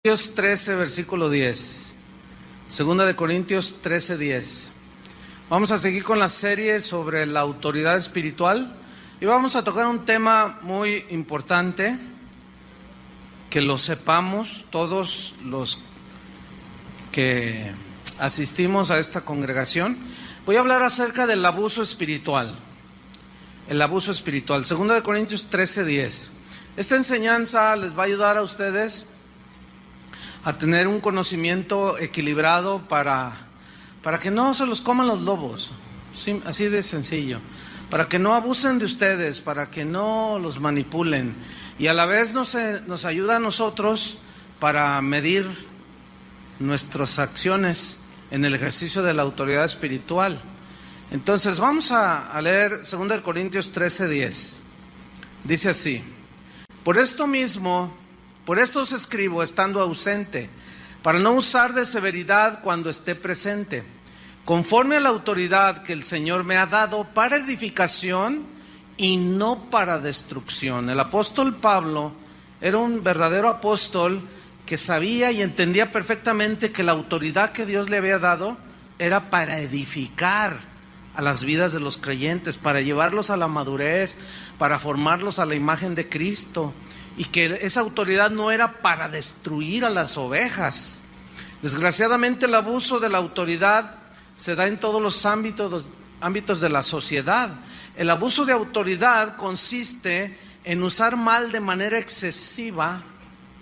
Corintios 13, versículo 10. Segunda de Corintios 13, 10. Vamos a seguir con la serie sobre la autoridad espiritual y vamos a tocar un tema muy importante, que lo sepamos todos los que asistimos a esta congregación. Voy a hablar acerca del abuso espiritual. El abuso espiritual. Segunda de Corintios 13, 10. Esta enseñanza les va a ayudar a ustedes a tener un conocimiento equilibrado para que no se los coman los lobos, ¿sí? Así de sencillo, para que no abusen de ustedes, para que no los manipulen, y a la vez nos ayuda a nosotros para medir nuestras acciones en el ejercicio de la autoridad espiritual. Entonces vamos a leer 2 Corintios 13, 10. Dice así: por esto os escribo estando ausente, para no usar de severidad cuando esté presente, conforme a la autoridad que el Señor me ha dado para edificación y no para destrucción. El apóstol Pablo era un verdadero apóstol que sabía y entendía perfectamente que la autoridad que Dios le había dado era para edificar a las vidas de los creyentes, para llevarlos a la madurez, para formarlos a la imagen de Cristo, y que esa autoridad no era para destruir a las ovejas. Desgraciadamente el abuso de la autoridad se da en todos los ámbitos de la sociedad. El abuso de autoridad consiste en usar mal de manera excesiva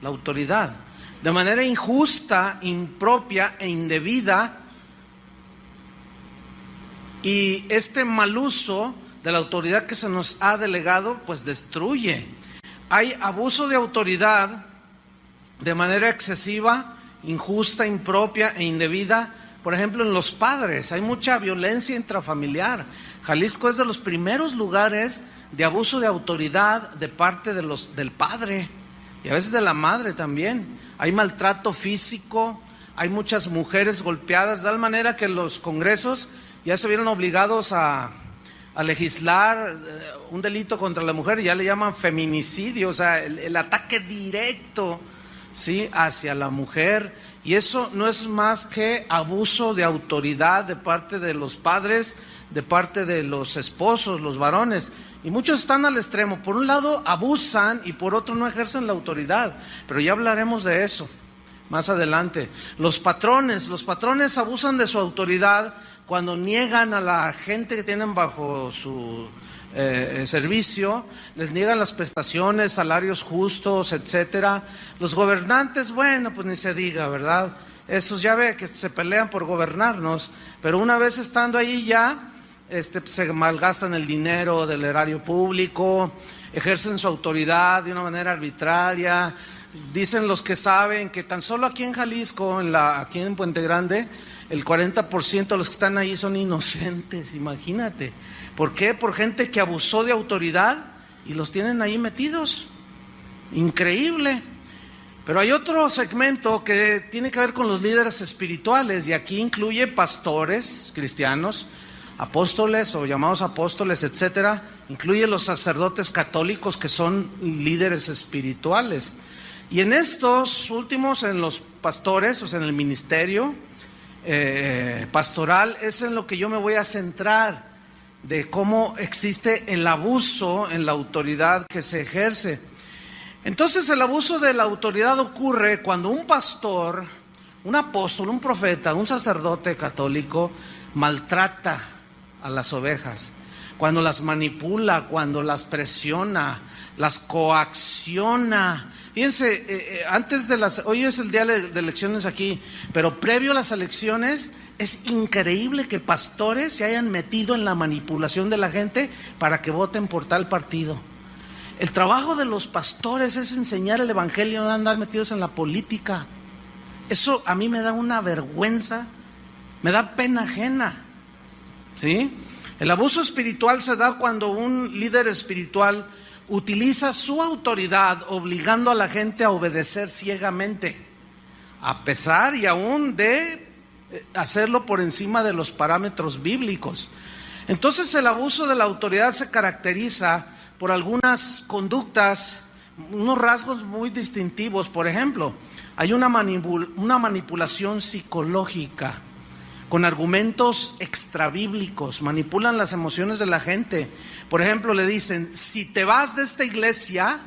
la autoridad, de manera injusta, impropia e indebida. Y este mal uso de la autoridad que se nos ha delegado, pues destruye. Hay abuso de autoridad de manera excesiva, injusta, impropia e indebida. Por ejemplo, en los padres hay mucha violencia intrafamiliar. Jalisco es de los primeros lugares de abuso de autoridad de parte del padre y a veces de la madre también. Hay maltrato físico, hay muchas mujeres golpeadas, de tal manera que los congresos ya se vieron obligados a legislar un delito contra la mujer, ya le llaman feminicidio, o sea, el ataque directo, ¿sí?, hacia la mujer. Y eso no es más que abuso de autoridad de parte de los padres, de parte de los esposos, los varones. Y muchos están al extremo. Por un lado abusan y por otro no ejercen la autoridad. Pero ya hablaremos de eso más adelante. Los patrones abusan de su autoridad cuando niegan a la gente que tienen bajo su servicio, les niegan las prestaciones, salarios justos, etcétera. Los gobernantes, bueno, pues ni se diga, ¿verdad? Esos ya ve que se pelean por gobernarnos, pero una vez estando ahí ya, se malgastan el dinero del erario público, ejercen su autoridad de una manera arbitraria. Dicen los que saben que tan solo aquí en Jalisco, aquí en Puente Grande, el 40% de los que están ahí son inocentes, imagínate. ¿Por qué? Por gente que abusó de autoridad y los tienen ahí metidos. Increíble. Pero hay otro segmento que tiene que ver con los líderes espirituales, y aquí incluye pastores cristianos, apóstoles o llamados apóstoles, etcétera. Incluye los sacerdotes católicos, que son líderes espirituales. Y en estos últimos, en los pastores, o sea, en el ministerio pastoral, es en lo que yo me voy a centrar, de cómo existe el abuso en la autoridad que se ejerce. Entonces, el abuso de la autoridad ocurre cuando un pastor, un apóstol, un profeta, un sacerdote católico maltrata a las ovejas, cuando las manipula, cuando las presiona, las coacciona. Fíjense, hoy es el día de elecciones aquí, pero previo a las elecciones es increíble que pastores se hayan metido en la manipulación de la gente para que voten por tal partido. El trabajo de los pastores es enseñar el evangelio, no andar metidos en la política. Eso a mí me da una vergüenza, me da pena ajena, ¿sí? El abuso espiritual se da cuando un líder espiritual utiliza su autoridad obligando a la gente a obedecer ciegamente, a pesar y aún de hacerlo por encima de los parámetros bíblicos. Entonces, el abuso de la autoridad se caracteriza por algunas conductas, unos rasgos muy distintivos. Por ejemplo, Hay una manipulación psicológica con argumentos extrabíblicos, manipulan las emociones de la gente. Por ejemplo, le dicen, si te vas de esta iglesia,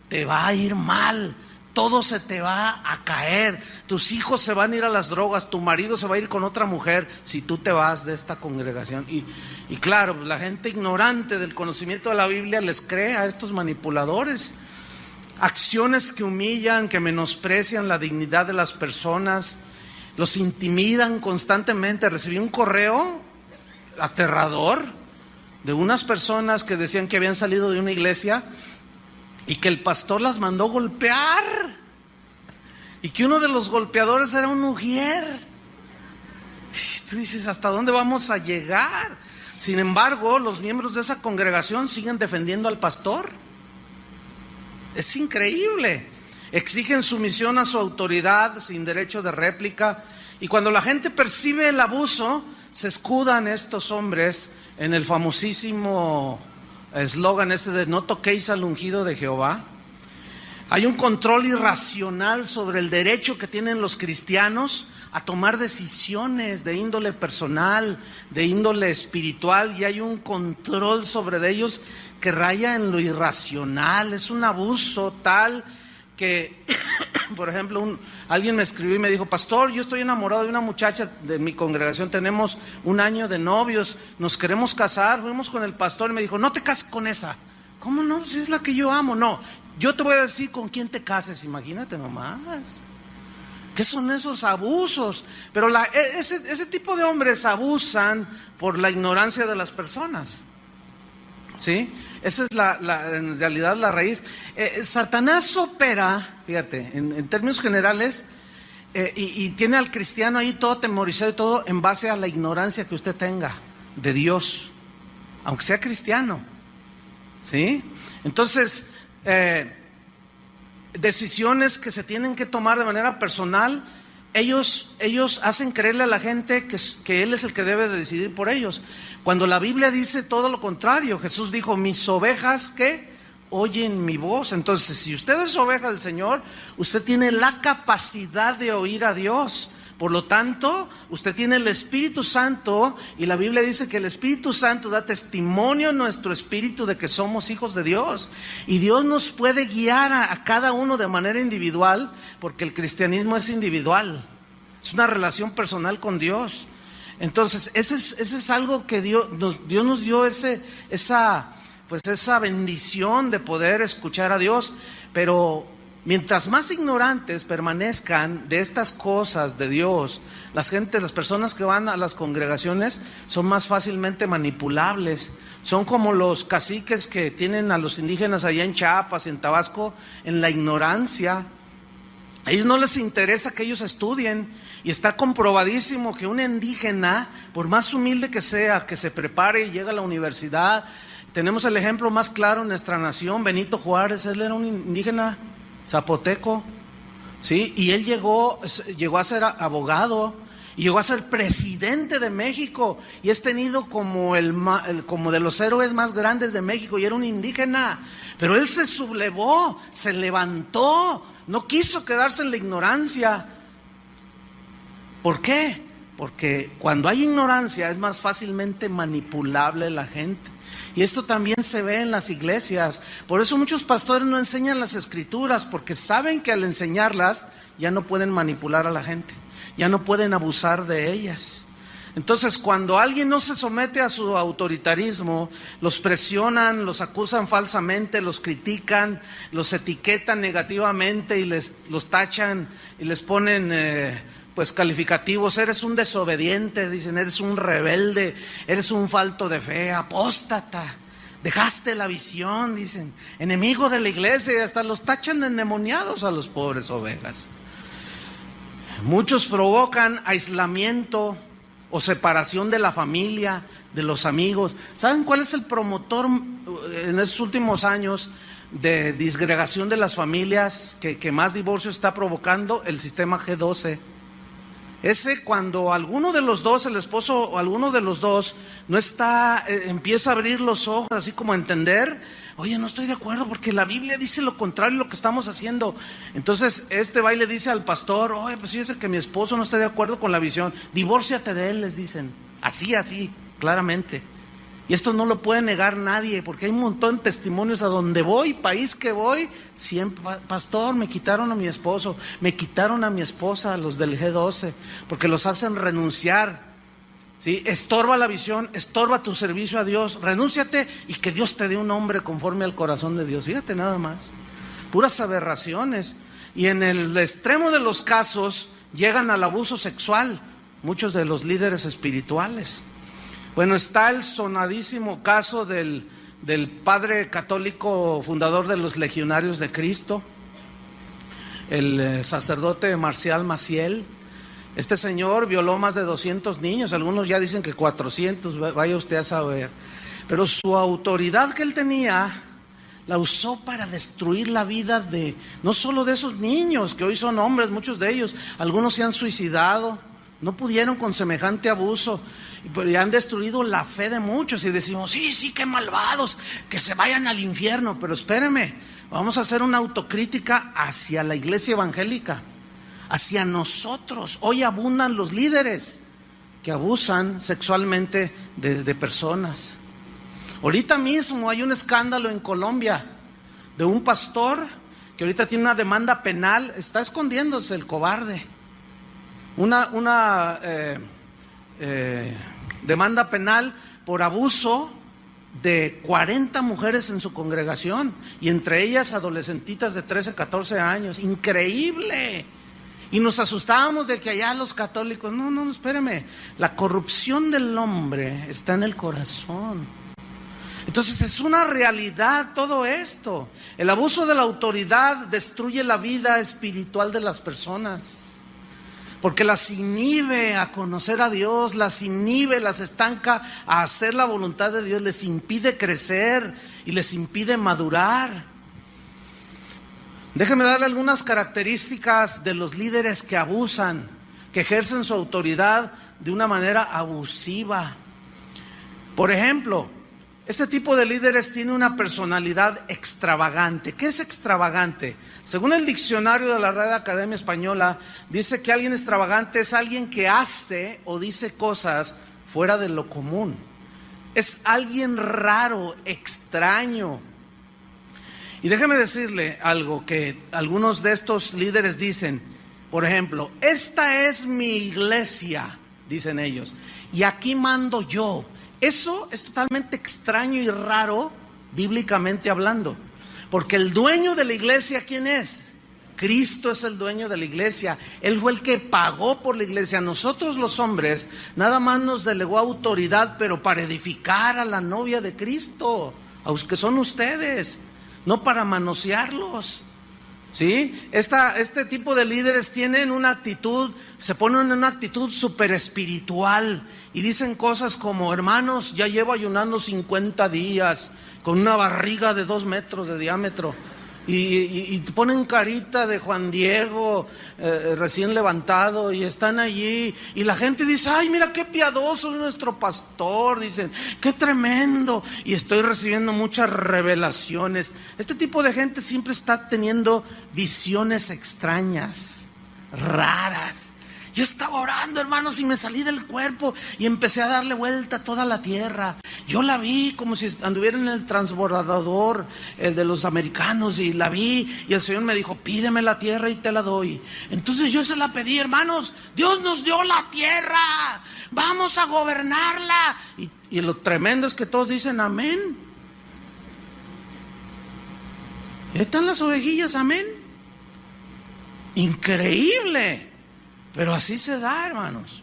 te va a ir mal, todo se te va a caer, tus hijos se van a ir a las drogas, tu marido se va a ir con otra mujer, si tú te vas de esta congregación. Y claro, la gente ignorante del conocimiento de la Biblia les cree a estos manipuladores. Acciones que humillan, que menosprecian la dignidad de las personas, los intimidan constantemente. Recibí un correo aterrador de unas personas que decían que habían salido de una iglesia y que el pastor las mandó golpear, y que uno de los golpeadores era un ujier. Tú dices, ¿hasta dónde vamos a llegar? Sin embargo, los miembros de esa congregación siguen defendiendo al pastor. Es increíble. Exigen sumisión a su autoridad sin derecho de réplica, y cuando la gente percibe el abuso, se escudan estos hombres en el famosísimo eslogan ese de no toquéis al ungido de Jehová. Hay un control irracional sobre el derecho que tienen los cristianos a tomar decisiones de índole personal, de índole espiritual, y hay un control sobre ellos que raya en lo irracional. Es un abuso tal que, por ejemplo, alguien me escribió y me dijo, pastor, yo estoy enamorado de una muchacha de mi congregación, tenemos 1 año de novios, nos queremos casar, fuimos con el pastor y me dijo, no te cases con esa. ¿Cómo no? Si es la que yo amo. No, yo te voy a decir con quién te cases, imagínate nomás. ¿Qué son esos abusos? Pero ese tipo de hombres abusan por la ignorancia de las personas. ¿Sí? Esa es en realidad la raíz. Satanás opera, fíjate, en términos generales, y tiene al cristiano ahí todo temorizado y todo en base a la ignorancia que usted tenga de Dios, aunque sea cristiano. ¿Sí? Entonces, decisiones que se tienen que tomar de manera personal, ellos hacen creerle a la gente que Él es el que debe de decidir por ellos, cuando la Biblia dice todo lo contrario. Jesús dijo, mis ovejas que oyen mi voz. Entonces, si usted es oveja del Señor, usted tiene la capacidad de oír a Dios. Por lo tanto, usted tiene el Espíritu Santo, y la Biblia dice que el Espíritu Santo da testimonio en nuestro espíritu de que somos hijos de Dios, y Dios nos puede guiar a cada uno de manera individual, porque el cristianismo es individual, es una relación personal con Dios. Entonces, ese es algo que Dios nos dio, esa bendición de poder escuchar a Dios. Pero mientras más ignorantes permanezcan de estas cosas de Dios, las personas que van a las congregaciones son más fácilmente manipulables. Son como los caciques que tienen a los indígenas allá en Chiapas, en Tabasco, en la ignorancia. A ellos no les interesa que ellos estudien, y está comprobadísimo que un indígena, por más humilde que sea, que se prepare y llegue a la universidad. Tenemos el ejemplo más claro en nuestra nación, Benito Juárez. Él era un indígena zapoteco, ¿sí? Y él llegó a ser abogado, y llegó a ser presidente de México, y es tenido como como de los héroes más grandes de México, y era un indígena. Pero él se sublevó, se levantó, no quiso quedarse en la ignorancia. ¿Por qué? Porque cuando hay ignorancia es más fácilmente manipulable la gente. Y esto también se ve en las iglesias. Por eso muchos pastores no enseñan las escrituras, porque saben que al enseñarlas ya no pueden manipular a la gente, ya no pueden abusar de ellas. Entonces, cuando alguien no se somete a su autoritarismo, los presionan, los acusan falsamente, los critican, los etiquetan negativamente y los tachan y les ponen calificativos. Eres un desobediente, dicen, eres un rebelde, eres un falto de fe, apóstata, dejaste la visión, dicen, enemigo de la iglesia, y hasta los tachan de endemoniados a los pobres ovejas. Muchos provocan aislamiento o separación de la familia, de los amigos. ¿Saben cuál es el promotor en estos últimos años de disgregación de las familias que más divorcio está provocando? El sistema G12. Cuando alguno de los dos, el esposo o alguno de los dos, no está, empieza a abrir los ojos, así como a entender, Oye, no estoy de acuerdo porque la Biblia dice lo contrario a lo que estamos haciendo. Entonces va y le dice al pastor: oye, pues fíjese que mi esposo no está de acuerdo con la visión, divórciate de él, les dicen. Así, claramente. Y esto no lo puede negar nadie, porque hay un montón de testimonios a donde voy, país que voy, siempre: pastor, me quitaron a mi esposo, me quitaron a mi esposa, los del G12, porque los hacen renunciar. ¿Sí? Estorba la visión, estorba tu servicio a Dios. Renúnciate y que Dios te dé un hombre conforme al corazón de Dios. Fíjate nada más, puras aberraciones. Y en el extremo de los casos llegan al abuso sexual muchos de los líderes espirituales. Bueno, está el sonadísimo caso del padre católico fundador de los Legionarios de Cristo, el sacerdote Marcial Maciel. Este señor violó más de 200 niños, algunos ya dicen que 400, vaya usted a saber. Pero su autoridad que él tenía la usó para destruir la vida no solo de esos niños, que hoy son hombres, muchos de ellos, algunos se han suicidado, no pudieron con semejante abuso, pero ya han destruido la fe de muchos. Y decimos: sí, qué malvados, que se vayan al infierno. Pero espéreme, vamos a hacer una autocrítica hacia la iglesia evangélica, hacia nosotros. Hoy abundan los líderes que abusan sexualmente de personas. Ahorita mismo hay un escándalo en Colombia de un pastor que ahorita tiene una demanda penal, está escondiéndose el cobarde. Una demanda penal por abuso de 40 mujeres en su congregación, y entre ellas adolescentitas de 13, 14 años. Increíble. Y nos asustábamos de que allá los católicos, no, espéreme, la corrupción del hombre está en el corazón. Entonces es una realidad todo esto. El abuso de la autoridad destruye la vida espiritual de las personas, porque las inhibe a conocer a Dios, las inhibe, las estanca a hacer la voluntad de Dios, les impide crecer y les impide madurar. Déjeme darle algunas características de los líderes que abusan, que ejercen su autoridad de una manera abusiva. Por ejemplo, este tipo de líderes tiene una personalidad extravagante. ¿Qué es extravagante? Según el diccionario de la Real Academia Española, dice que alguien extravagante es alguien que hace o dice cosas fuera de lo común. Es alguien raro, extraño. Y déjeme decirle algo que algunos de estos líderes dicen. Por ejemplo: esta es mi iglesia, dicen ellos, y aquí mando yo. Eso es totalmente extraño y raro, bíblicamente hablando, porque el dueño de la iglesia, ¿quién es? Cristo es el dueño de la iglesia. Él fue el que pagó por la iglesia. Nosotros los hombres nada más nos delegó autoridad, pero para edificar a la novia de Cristo, a los que son ustedes, no para manosearlos. ¿Sí? Este tipo de líderes tienen una actitud, se ponen en una actitud súper espiritual y dicen cosas como: hermanos, ya llevo ayunando 50 días con una barriga de 2 metros de diámetro. Y ponen carita de Juan Diego recién levantado, y están allí, y la gente dice: ay, mira qué piadoso es nuestro pastor, dicen, qué tremendo, y estoy recibiendo muchas revelaciones. Este tipo de gente siempre está teniendo visiones extrañas, raras. Yo estaba orando, hermanos, y me salí del cuerpo y empecé a darle vuelta a toda la tierra. Yo la vi como si anduviera en el transbordador, el de los americanos, y la vi, y el Señor me dijo: pídeme la tierra y te la doy. Entonces yo se la pedí, hermanos. Dios nos dio la tierra, vamos a gobernarla. Y lo tremendo es que todos dicen amén. Y ahí están las ovejillas, amén. Increíble. Pero así se da, hermanos.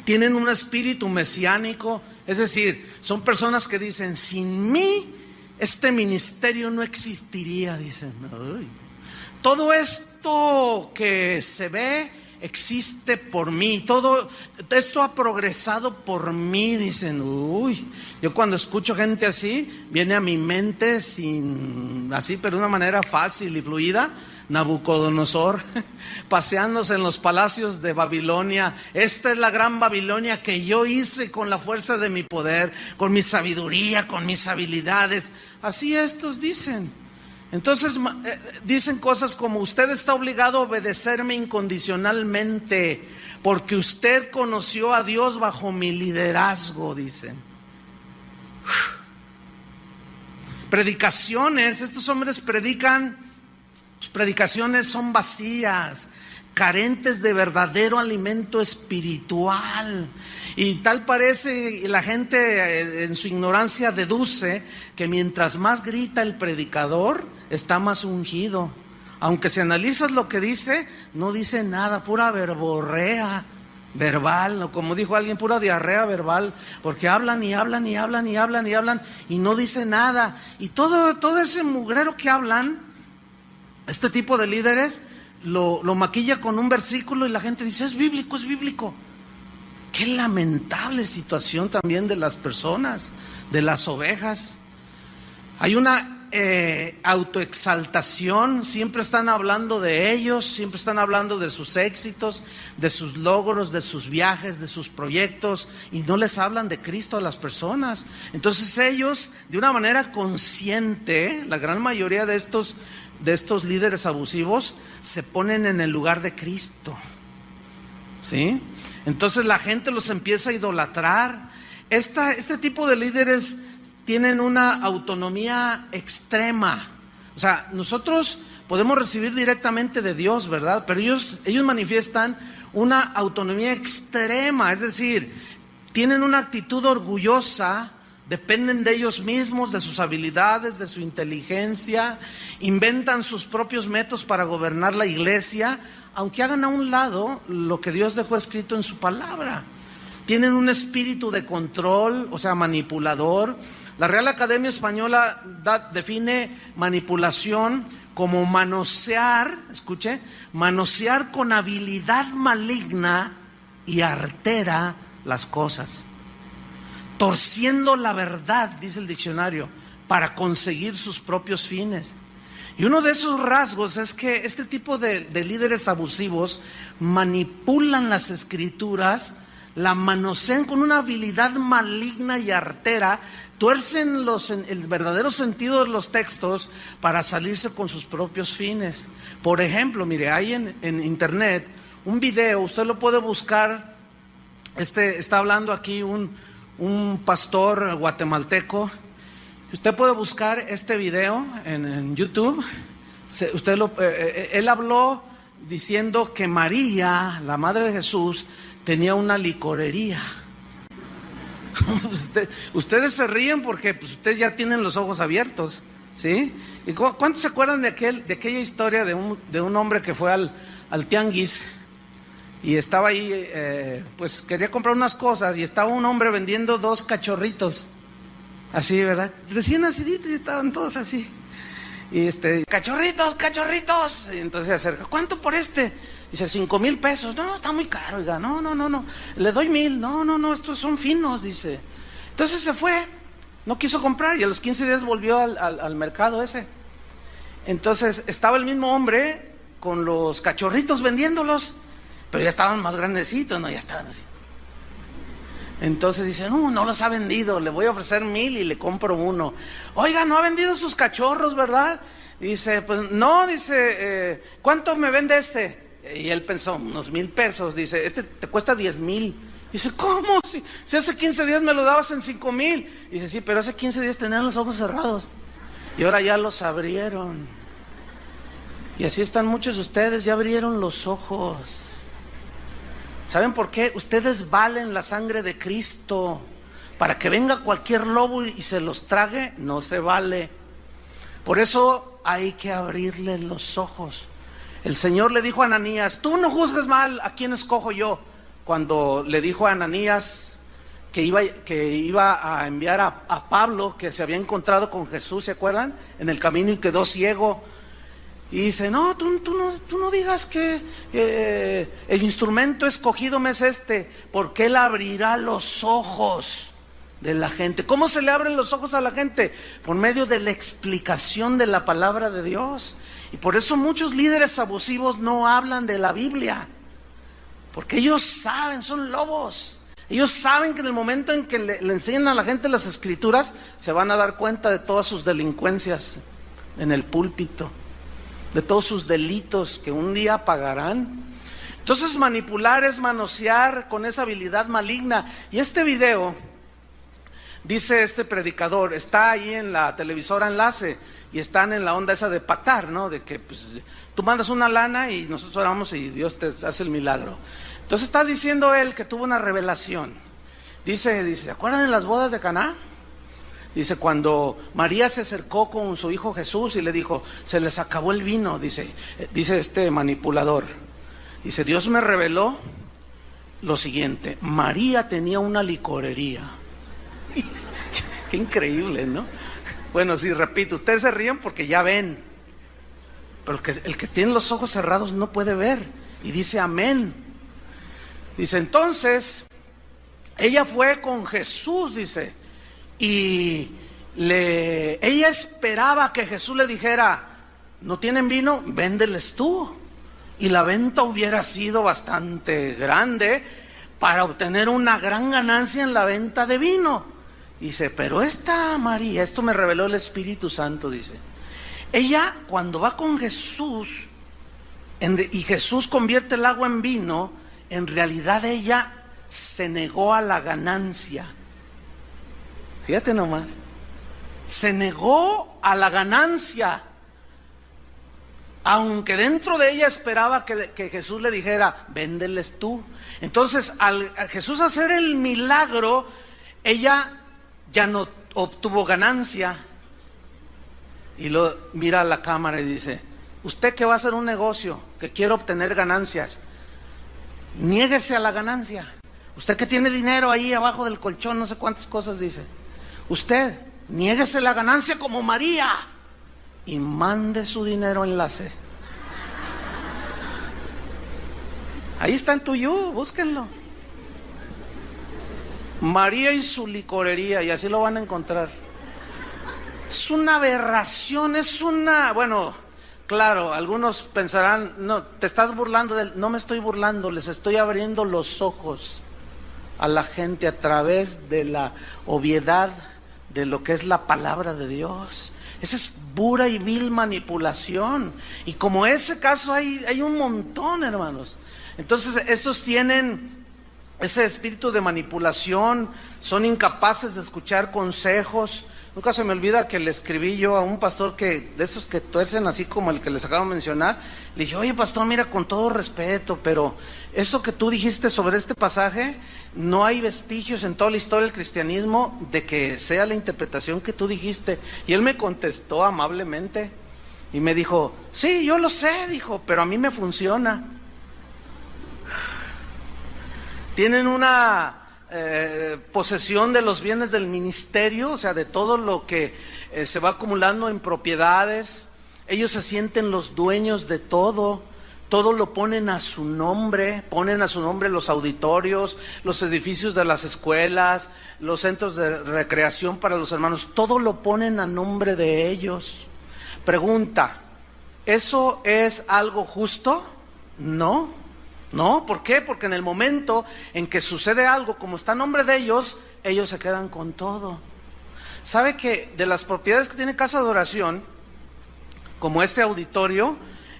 Tienen un espíritu mesiánico, es decir, son personas que dicen: sin mí este ministerio no existiría, dicen. Uy. Todo esto que se ve existe por mí, todo esto ha progresado por mí, dicen. Uy, yo cuando escucho gente así, viene a mi mente así, pero de una manera fácil y fluida, Nabucodonosor, paseándose en los palacios de Babilonia. Esta es la gran Babilonia que yo hice con la fuerza de mi poder, con mi sabiduría, con mis habilidades. Así estos dicen. Entonces dicen cosas como: usted está obligado a obedecerme incondicionalmente porque usted conoció a Dios bajo mi liderazgo, dicen. Predicaciones, estos hombres predican, sus predicaciones son vacías, carentes de verdadero alimento espiritual. Y tal parece, la gente en su ignorancia deduce que mientras más grita el predicador, está más ungido. Aunque si analizas lo que dice, no dice nada, pura verborrea verbal, o como dijo alguien, pura diarrea verbal, porque hablan y hablan y hablan y hablan y hablan y no dice nada. Y todo ese mugrero que hablan, este tipo de líderes lo maquilla con un versículo y la gente dice: es bíblico, es bíblico. Qué lamentable situación también de las personas, de las ovejas. Hay una autoexaltación, siempre están hablando de ellos, siempre están hablando de sus éxitos, de sus logros, de sus viajes, de sus proyectos, y no les hablan de Cristo a las personas. Entonces ellos, de una manera consciente, la gran mayoría de estos líderes abusivos se ponen en el lugar de Cristo, ¿sí? Entonces la gente los empieza a idolatrar. Este tipo de líderes tienen una autonomía extrema. O sea, nosotros podemos recibir directamente de Dios, ¿verdad? Pero ellos manifiestan una autonomía extrema, es decir, tienen una actitud orgullosa, dependen de ellos mismos, de sus habilidades, de su inteligencia, inventan sus propios métodos para gobernar la iglesia, aunque hagan a un lado lo que Dios dejó escrito en su palabra. Tienen un espíritu de control, o sea, manipulador. La Real Academia Española define manipulación como manosear, escuche, manosear con habilidad maligna y artera las cosas, torciendo la verdad, dice el diccionario, para conseguir sus propios fines. Y uno de esos rasgos es que este tipo de líderes abusivos manipulan las escrituras, la manosean con una habilidad maligna y artera, tuercen el verdadero sentido de los textos para salirse con sus propios fines. Por ejemplo, mire, hay en internet un video, usted lo puede buscar. Está hablando aquí un pastor guatemalteco. Usted puede buscar este video en YouTube. Él habló diciendo que María, la madre de Jesús, tenía una licorería. Ustedes se ríen porque pues, ustedes ya tienen los ojos abiertos, ¿sí? ¿Y cuántos se acuerdan de aquella historia de un hombre que fue al tianguis y estaba ahí, pues quería comprar unas cosas y estaba un hombre vendiendo 2 cachorritos, así, ¿verdad? Recién naciditos y estaban todos así. Y cachorritos, y entonces se acerca: ¿cuánto por este? Dice: 5,000 pesos. No, está muy caro, oiga. No, le doy 1,000. No, estos son finos, dice. Entonces se fue, no quiso comprar y a los 15 días volvió al mercado ese. Entonces estaba el mismo hombre con los cachorritos vendiéndolos, pero ya estaban más grandecitos, ¿no? Ya estaban así. Entonces dice: no los ha vendido, le voy a ofrecer 1,000 y le compro uno. Oiga, no ha vendido sus cachorros, ¿verdad? Dice: pues no, dice, ¿cuánto me vende este? Y él pensó: unos 1,000 pesos. Dice: este te cuesta 10,000. Dice: ¿cómo? Si hace 15 días me lo dabas en 5,000. Dice: sí, pero hace 15 días tenían los ojos cerrados y ahora ya los abrieron. Y así están muchos de ustedes, ya abrieron los ojos. ¿Saben por qué? Ustedes valen la sangre de Cristo. Para que venga cualquier lobo y se los trague, no se vale. Por eso hay que abrirle los ojos. El Señor le dijo a Ananías: tú no juzgues mal, ¿a quién escojo yo? Cuando le dijo a Ananías que iba a enviar a Pablo, que se había encontrado con Jesús, ¿se acuerdan? En el camino y quedó ciego. Y dice: no, tú no digas que el instrumento escogido me es porque Él abrirá los ojos de la gente. ¿Cómo se le abren los ojos a la gente? Por medio de la explicación de la palabra de Dios. Y por eso muchos líderes abusivos no hablan de la Biblia, porque ellos saben, son lobos. Ellos saben que en el momento en que le enseñan a la gente las escrituras, se van a dar cuenta de todas sus delincuencias en el púlpito, de todos sus delitos que un día pagarán. Entonces manipular es manosear con esa habilidad maligna. Y este video, dice este predicador, está ahí en la televisora Enlace, y están en la onda esa de pactar, ¿no? De que pues, tú mandas una lana y nosotros oramos y Dios te hace el milagro. Entonces está diciendo él que tuvo una revelación. Dice, ¿se acuerdan de las bodas de Caná? Dice, cuando María se acercó con su hijo Jesús y le dijo, se les acabó el vino, dice este manipulador. Dice, Dios me reveló lo siguiente: María tenía una licorería. Qué increíble, ¿no? Bueno, sí, repito, ustedes se ríen porque ya ven, pero el que tiene los ojos cerrados no puede ver. Y dice amén. Dice, entonces ella fue con Jesús, dice, y ella esperaba que Jesús le dijera, ¿no tienen vino? Véndeles tú. Y la venta hubiera sido bastante grande para obtener una gran ganancia en la venta de vino. Dice, pero esta María, esto me reveló el Espíritu Santo, dice, ella cuando va con Jesús y Jesús convierte el agua en vino, en realidad ella se negó a la ganancia. Fíjate nomás, se negó a la ganancia, aunque dentro de ella esperaba que Jesús le dijera, véndeles tú. Entonces al Jesús hacer el milagro, ella ya no obtuvo ganancia. Y lo mira a la cámara y dice, usted que va a hacer un negocio, que quiere obtener ganancias, niéguese a la ganancia. Usted que tiene dinero ahí abajo del colchón, no sé cuántas cosas dice, usted niéguese la ganancia como María y mande su dinero Enlace. Ahí está en TUYU, búsquenlo. María y su licorería, y así lo van a encontrar. Es una aberración, bueno, claro, algunos pensarán, no, te estás burlando de él. No me estoy burlando, les estoy abriendo los ojos a la gente a través de la obviedad de lo que es la palabra de Dios. Esa es pura y vil manipulación. Y como ese caso hay un montón, hermanos. Entonces estos tienen ese espíritu de manipulación, son incapaces de escuchar consejos. Nunca se me olvida que le escribí yo a un pastor de esos que tuercen así como el que les acabo de mencionar. Le dije, oye pastor, mira, con todo respeto, pero eso que tú dijiste sobre este pasaje, no hay vestigios en toda la historia del cristianismo de que sea la interpretación que tú dijiste. Y él me contestó amablemente y me dijo, sí, yo lo sé, dijo, pero a mí me funciona. Tienen una posesión de los bienes del ministerio, o sea, de todo lo que se va acumulando en propiedades. Ellos se sienten los dueños de todo, todo lo ponen a su nombre, los auditorios, los edificios de las escuelas, los centros de recreación para los hermanos, todo lo ponen a nombre de ellos. Pregunta, ¿eso es algo justo? No. No, ¿por qué? Porque en el momento en que sucede algo, como está a nombre de ellos, ellos se quedan con todo. ¿Sabe que de las propiedades que tiene casa de oración, como este auditorio,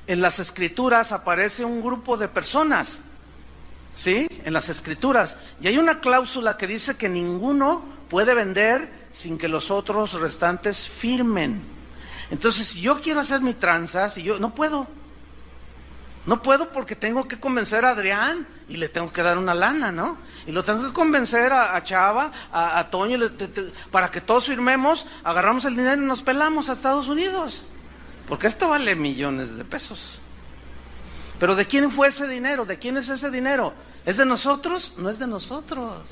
en las escrituras aparece un grupo de personas? ¿Sí? En las escrituras. Y hay una cláusula que dice que ninguno puede vender sin que los otros restantes firmen. Entonces, si yo quiero hacer mi tranza, no puedo. No puedo porque tengo que convencer a Adrián y le tengo que dar una lana, ¿no? Y lo tengo que convencer a Chava, a Toño, para que todos firmemos, agarramos el dinero y nos pelamos a Estados Unidos. Porque esto vale millones de pesos. Pero ¿de quién fue ese dinero? ¿De quién es ese dinero? ¿Es de nosotros? No es de nosotros.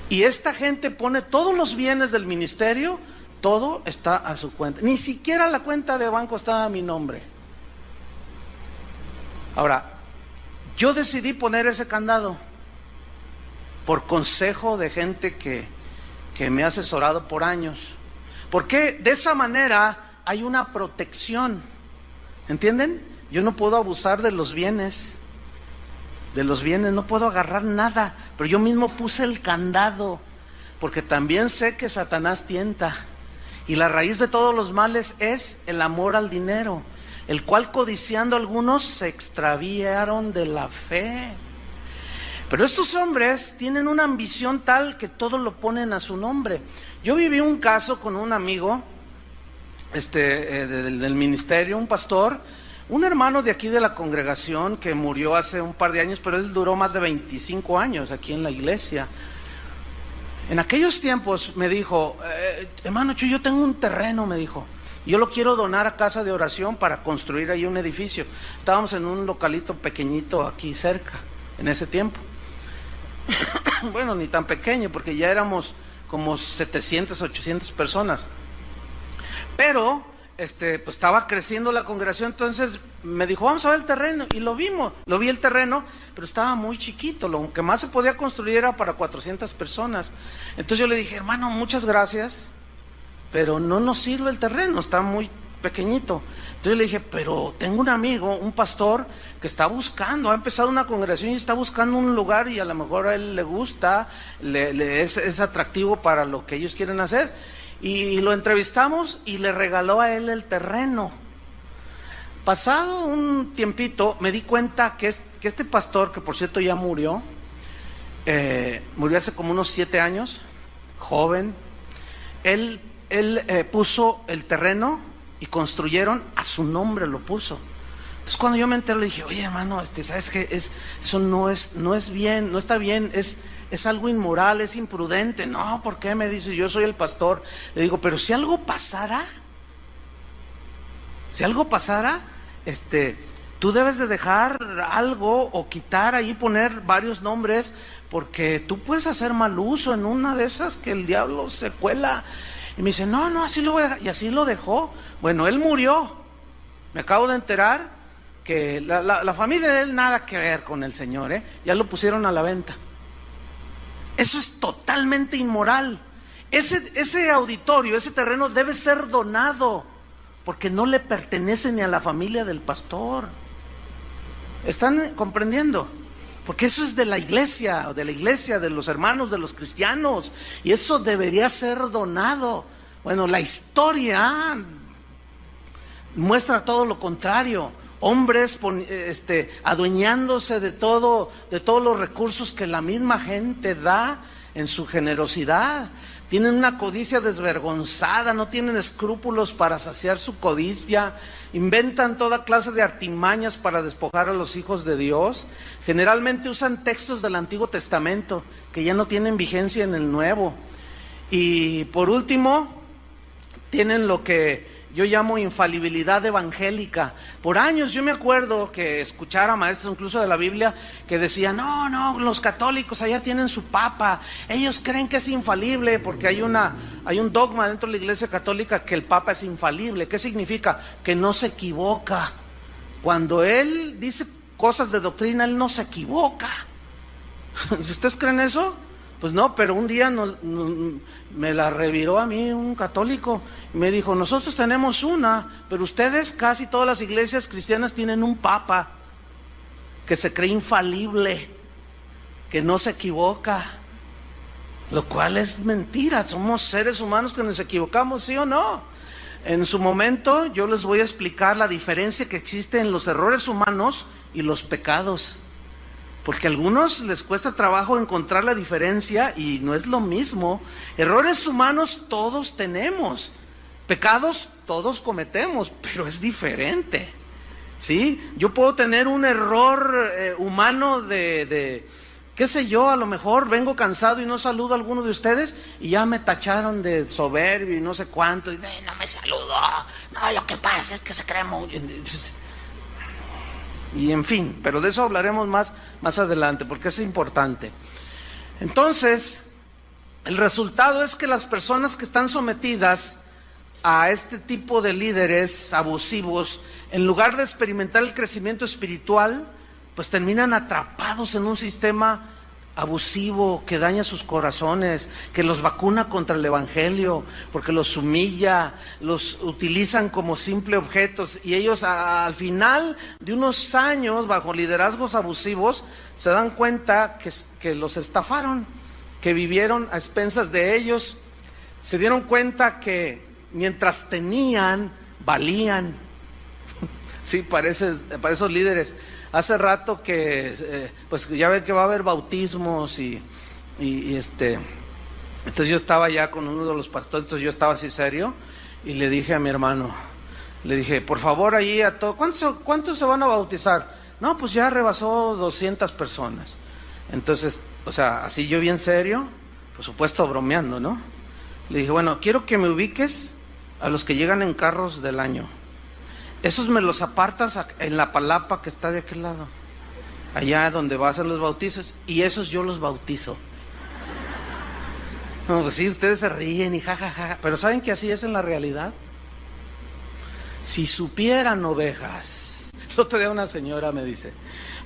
Y esta gente pone todos los bienes del ministerio, todo está a su cuenta. Ni siquiera la cuenta de banco está a mi nombre. Ahora, yo decidí poner ese candado por consejo de gente que me ha asesorado por años. Porque de esa manera hay una protección, ¿entienden? Yo no puedo abusar de los bienes, no puedo agarrar nada, pero yo mismo puse el candado, porque también sé que Satanás tienta, y la raíz de todos los males es el amor al dinero, el cual codiciando algunos se extraviaron de la fe. Pero estos hombres tienen una ambición tal que todo lo ponen a su nombre. Yo viví un caso con un amigo del ministerio, un pastor, un hermano de aquí de la congregación que murió hace un par de años, pero él duró más de 25 años aquí en la iglesia. En aquellos tiempos me dijo, hermano Chuy, yo tengo un terreno, me dijo, yo lo quiero donar a Casa de Oración para construir ahí un edificio. Estábamos en un localito pequeñito aquí cerca, en ese tiempo. Bueno, ni tan pequeño, porque ya éramos como 700, 800 personas. Pero, pues estaba creciendo la congregación, entonces me dijo, vamos a ver el terreno, y lo vimos, lo vi el terreno, pero estaba muy chiquito, lo que más se podía construir era para 400 personas. Entonces yo le dije, hermano, muchas gracias, pero no nos sirve el terreno, está muy pequeñito. Entonces le dije, pero tengo un amigo, un pastor, que está buscando, ha empezado una congregación y está buscando un lugar y a lo mejor a él le gusta, es atractivo para lo que ellos quieren hacer. Y lo entrevistamos y le regaló a él el terreno. Pasado un tiempito me di cuenta que este pastor, que por cierto ya murió hace como unos 7 años, joven, él puso el terreno y construyeron a su nombre, lo puso. Entonces cuando yo me enteré le dije, oye hermano, ¿sabes qué? Eso no es bien, no está bien, es algo inmoral, es imprudente. No, ¿por qué? Me dice, yo soy el pastor. Le digo, pero si algo pasara, tú debes de dejar algo o quitar ahí, poner varios nombres, porque tú puedes hacer mal uso en una de esas que el diablo se cuela. Y me dice, no, así lo voy a dejar. Y así lo dejó. Bueno, él murió. Me acabo de enterar que la familia de él nada que ver con el Señor, ya lo pusieron a la venta. Eso es totalmente inmoral. Ese auditorio, ese terreno debe ser donado, porque no le pertenece ni a la familia del pastor. ¿Están comprendiendo? Porque eso es de la iglesia, de los hermanos, de los cristianos, y eso debería ser donado. Bueno, la historia muestra todo lo contrario. Hombres adueñándose de todos los recursos que la misma gente da en su generosidad. Tienen una codicia desvergonzada, no tienen escrúpulos para saciar su codicia, inventan toda clase de artimañas para despojar a los hijos de Dios. Generalmente usan textos del Antiguo Testamento que ya no tienen vigencia en el Nuevo. Y por último, tienen lo que yo llamo infalibilidad evangélica. Por años yo me acuerdo que escuchara maestros incluso de la Biblia que decían, no, los católicos allá tienen su papa, ellos creen que es infalible, porque hay un dogma dentro de la iglesia católica que el papa es infalible. ¿Qué significa? Que no se equivoca. Cuando él dice cosas de doctrina, él no se equivoca. ¿Ustedes creen eso? Pues no, pero un día me la reviró a mí un católico y me dijo, nosotros tenemos una, pero ustedes, casi todas las iglesias cristianas tienen un papa que se cree infalible, que no se equivoca, lo cual es mentira. Somos seres humanos que nos equivocamos, ¿sí o no? En su momento yo les voy a explicar la diferencia que existe en los errores humanos y los pecados. Porque a algunos les cuesta trabajo encontrar la diferencia y no es lo mismo. Errores humanos todos tenemos, pecados todos cometemos, pero es diferente, ¿sí? Yo puedo tener un error humano de qué sé yo, a lo mejor vengo cansado y no saludo a alguno de ustedes y ya me tacharon de soberbio y no sé cuánto, y no me saludó, no, lo que pasa es que se cree muy... Y en fin, pero de eso hablaremos más adelante, porque es importante. Entonces, el resultado es que las personas que están sometidas a este tipo de líderes abusivos, en lugar de experimentar el crecimiento espiritual, pues terminan atrapados en un sistema abusivo que daña sus corazones, que los vacuna contra el evangelio, porque los humilla, los utilizan como simple objetos, y ellos al final de unos años bajo liderazgos abusivos se dan cuenta que los estafaron, que vivieron a expensas de ellos, se dieron cuenta que mientras tenían, valían. Sí, para esos líderes. Hace rato que, pues ya ven que va a haber bautismos y entonces yo estaba ya con uno de los pastores, entonces yo estaba así serio y le dije a mi hermano, le dije, por favor ahí a todos, ¿cuántos se van a bautizar? No, pues ya rebasó 200 personas. Entonces, o sea, así yo bien serio, por supuesto bromeando, ¿no? Le dije, bueno, quiero que me ubiques a los que llegan en carros del año. Esos me los apartas en la palapa que está de aquel lado, allá donde va a hacer los bautizos, y esos yo los bautizo. No, pues sí, ustedes se ríen y jajaja, pero ¿saben que así es en la realidad? Si supieran, ovejas. El otro día una señora me dice,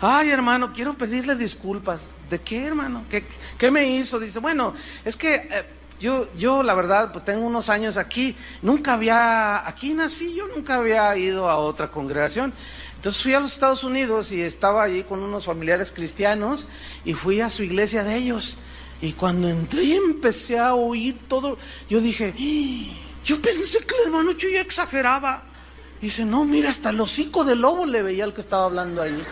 ay hermano, quiero pedirle disculpas. ¿De qué, hermano? ¿Qué me hizo? Dice, bueno, es que yo la verdad, pues tengo unos años aquí, aquí nací, yo nunca había ido a otra congregación. Entonces fui a los Estados Unidos y estaba allí con unos familiares cristianos y fui a su iglesia de ellos. Y cuando entré y empecé a oír todo, yo dije, yo pensé que el hermano Chuy exageraba. Dice, no, mira, hasta el hocico de lobo le veía al que estaba hablando ahí.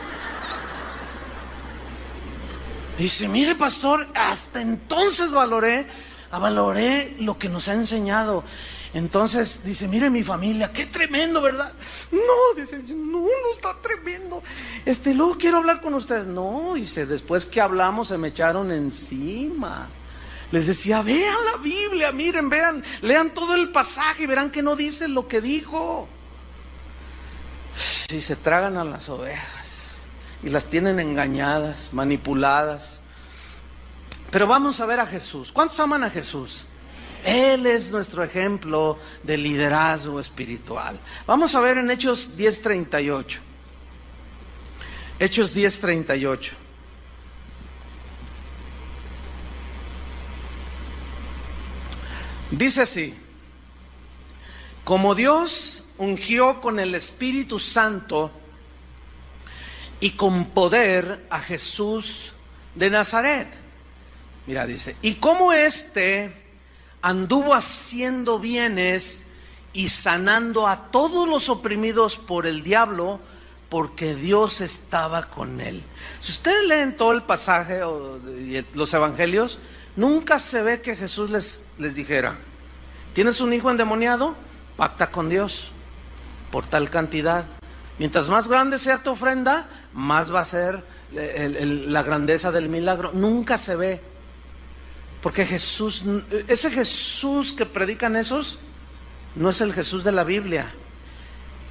Dice, mire pastor, hasta entonces valoré lo que nos ha enseñado. Entonces dice, mire mi familia, qué tremendo, ¿verdad? No, dice, no está tremendo. Luego quiero hablar con ustedes. No, dice, después que hablamos se me echaron encima. Les decía, vean la Biblia, miren, vean, lean todo el pasaje y verán que no dice lo que dijo. Y se tragan a las ovejas y las tienen engañadas, manipuladas. Pero vamos a ver a Jesús. ¿Cuántos aman a Jesús? Él es nuestro ejemplo de liderazgo espiritual. Vamos a ver en Hechos 10:38. Hechos 10:38. Dice así: como Dios ungió con el Espíritu Santo y con poder a Jesús de Nazaret. Mira, dice, y como anduvo haciendo bienes y sanando a todos los oprimidos por el diablo, porque Dios estaba con él. Si ustedes leen todo el pasaje y los evangelios, nunca se ve que Jesús les dijera, ¿tienes un hijo endemoniado? Pacta con Dios por tal cantidad. Mientras más grande sea tu ofrenda, más va a ser la grandeza del milagro. Nunca se ve. Porque ese Jesús que predican esos, no es el Jesús de la Biblia.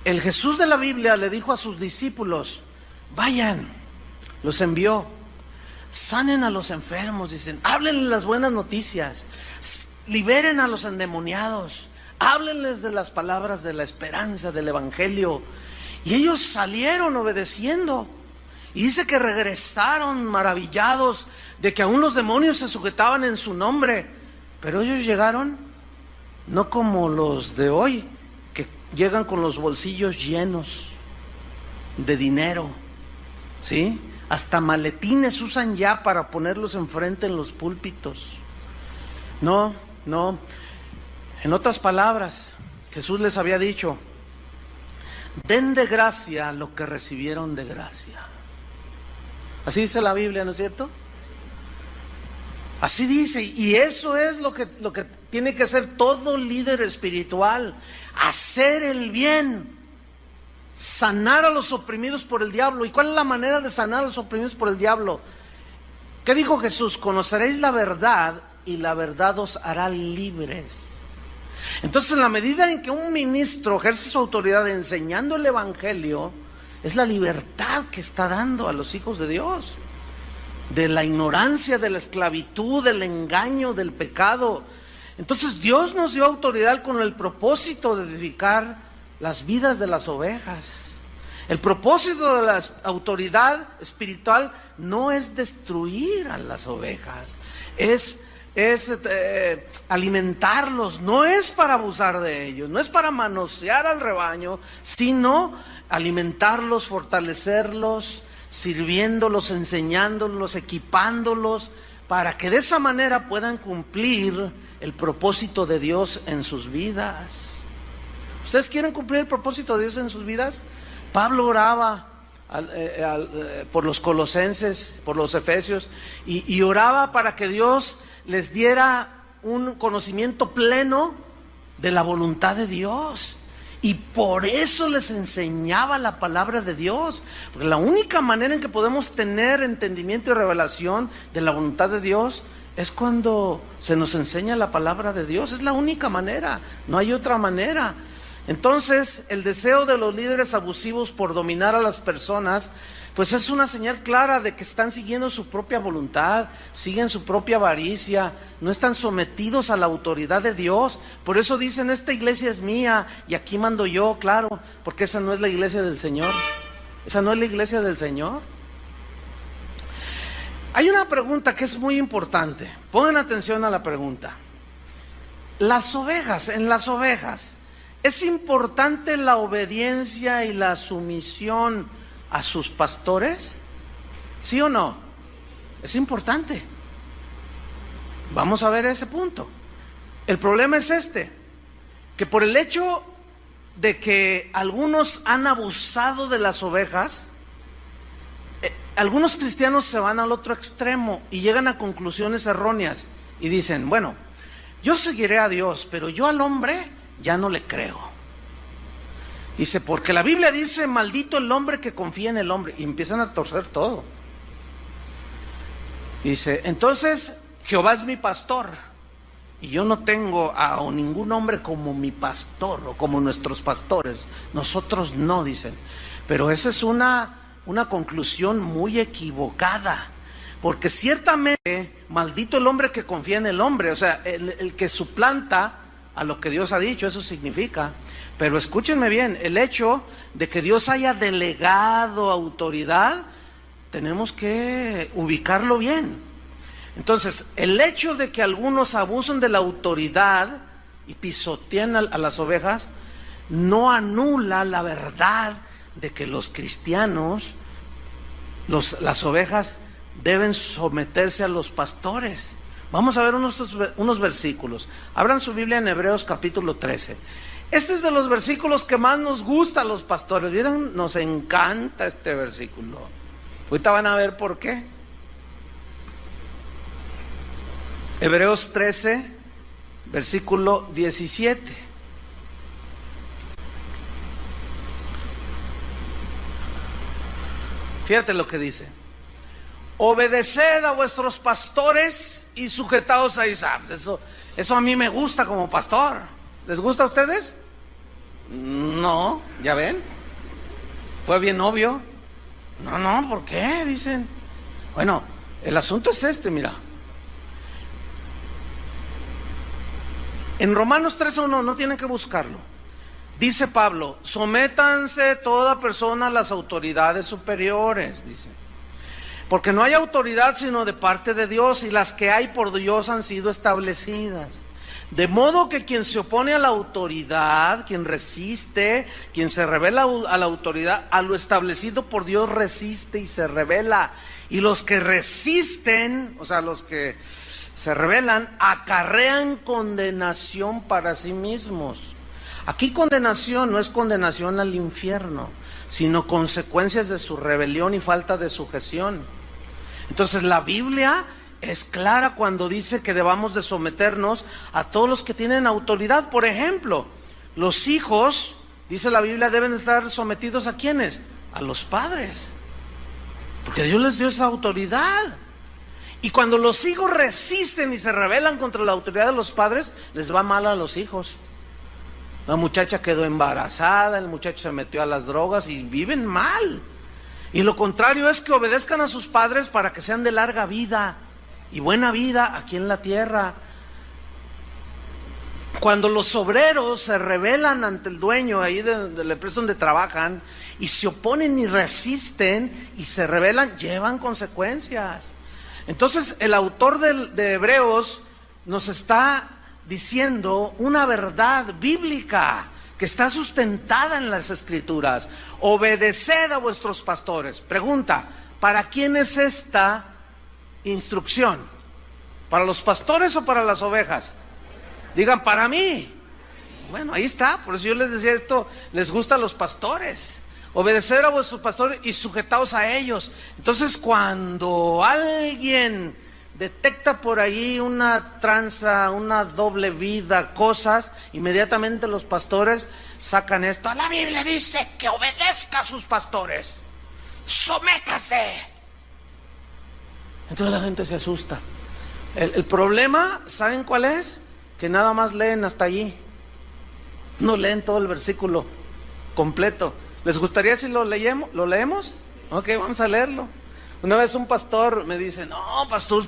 El Jesús de la Biblia le dijo a sus discípulos, vayan, los envió, sanen a los enfermos, dicen, háblenles las buenas noticias, liberen a los endemoniados, háblenles de las palabras de la esperanza, del evangelio. Y ellos salieron obedeciendo. Y dice que regresaron maravillados de que aún los demonios se sujetaban en su nombre. Pero ellos llegaron no como los de hoy, que llegan con los bolsillos llenos de dinero, ¿sí? Hasta maletines usan ya para ponerlos enfrente en los púlpitos. No. En otras palabras, Jesús les había dicho, den de gracia lo que recibieron de gracia. Así dice la Biblia, ¿no es cierto? Así dice, y eso es lo que tiene que hacer todo líder espiritual, hacer el bien, sanar a los oprimidos por el diablo. ¿Y cuál es la manera de sanar a los oprimidos por el diablo? ¿Qué dijo Jesús? Conoceréis la verdad y la verdad os hará libres. Entonces, en la medida en que un ministro ejerce su autoridad enseñando el evangelio, es la libertad que está dando a los hijos de Dios, de la ignorancia, de la esclavitud, del engaño, del pecado. Entonces Dios nos dio autoridad con el propósito de edificar las vidas de las ovejas. El propósito de la autoridad espiritual no es destruir a las ovejas, es alimentarlos, no es para abusar de ellos, no es para manosear al rebaño, sino alimentarlos, fortalecerlos, sirviéndolos, enseñándolos, equipándolos, para que de esa manera puedan cumplir el propósito de Dios en sus vidas. ¿Ustedes quieren cumplir el propósito de Dios en sus vidas? Pablo oraba por los colosenses, por los efesios, y oraba para que Dios les diera un conocimiento pleno de la voluntad de Dios. Y por eso les enseñaba la palabra de Dios, porque la única manera en que podemos tener entendimiento y revelación de la voluntad de Dios es cuando se nos enseña la palabra de Dios. Es la única manera, no hay otra manera. Entonces, el deseo de los líderes abusivos por dominar a las personas, pues es una señal clara de que están siguiendo su propia voluntad, siguen su propia avaricia, no están sometidos a la autoridad de Dios. Por eso dicen, esta iglesia es mía y aquí mando yo, claro, porque esa no es la iglesia del Señor. Esa no es la iglesia del Señor. Hay una pregunta que es muy importante. Pongan atención a la pregunta. En las ovejas, ¿es importante la obediencia y la sumisión a sus pastores? ¿Sí o no? Es importante. Vamos a ver ese punto. El problema es que por el hecho de que algunos han abusado de las ovejas, algunos cristianos se van al otro extremo y llegan a conclusiones erróneas y dicen, bueno, yo seguiré a Dios, pero yo al hombre ya no le creo. Dice, porque la Biblia dice, maldito el hombre que confía en el hombre. Y empiezan a torcer todo. Dice, entonces Jehová es mi pastor y yo no tengo a ningún hombre como mi pastor o como nuestros pastores. Nosotros no, dicen. Pero esa es una conclusión muy equivocada. Porque ciertamente, maldito el hombre que confía en el hombre. O sea, el que suplanta a lo que Dios ha dicho, eso significa. Pero escúchenme bien, el hecho de que Dios haya delegado autoridad, tenemos que ubicarlo bien. Entonces, el hecho de que algunos abusen de la autoridad y pisoteen a las ovejas, no anula la verdad de que los cristianos, las ovejas, deben someterse a los pastores. Vamos a ver unos versículos. Abran su Biblia en Hebreos capítulo 13. Este es de los versículos que más nos gusta a los pastores. ¿Vieron? Nos encanta este versículo. Ahorita van a ver por qué. Hebreos 13, versículo 17. Fíjate lo que dice. Obedeced a vuestros pastores y sujetaos a ellos. Eso a mí me gusta como pastor. ¿Les gusta a ustedes? No, ¿ya ven? Fue bien obvio. No, ¿por qué? Dicen. Bueno, el asunto es mira. En Romanos 13:1, no tienen que buscarlo. Dice Pablo, sométanse toda persona a las autoridades superiores, dice. Porque no hay autoridad sino de parte de Dios, y las que hay por Dios han sido establecidas. De modo que quien se opone a la autoridad, quien resiste, quien se revela a la autoridad, a lo establecido por Dios resiste y se revela. Y los que resisten, o sea, los que se rebelan, acarrean condenación para sí mismos. Aquí condenación no es condenación al infierno, sino consecuencias de su rebelión y falta de sujeción. Entonces la Biblia es clara cuando dice que debamos de someternos a todos los que tienen autoridad. Por ejemplo, los hijos, dice la Biblia, deben estar sometidos ¿a quiénes? A los padres, porque Dios les dio esa autoridad. Y cuando los hijos resisten y se rebelan contra la autoridad de los padres, les va mal a los hijos. La muchacha quedó embarazada, el muchacho se metió a las drogas y viven mal. Y lo contrario es que obedezcan a sus padres para que sean de larga vida y buena vida aquí en la tierra. Cuando los obreros se rebelan ante el dueño ahí de la empresa donde trabajan y se oponen y resisten y se rebelan, llevan consecuencias. Entonces el autor de Hebreos nos está diciendo una verdad bíblica que está sustentada en las Escrituras. Obedeced a vuestros pastores. Pregunta, ¿para quién es esta instrucción? ¿Para los pastores o para las ovejas? Digan, para mí. Bueno, ahí está, por eso yo les decía esto, les gusta a los pastores. Obedecer a vuestros pastores y sujetaos a ellos. Entonces, cuando alguien detecta por ahí una tranza, una doble vida, cosas, inmediatamente los pastores sacan esto. La Biblia dice que obedezca a sus pastores. Sométase. Entonces la gente se asusta. El problema, ¿saben cuál es? Que nada más leen hasta allí. No leen todo el versículo completo. ¿Les gustaría si lo leemos? Ok, vamos a leerlo. Una vez un pastor me dice, no, pastor,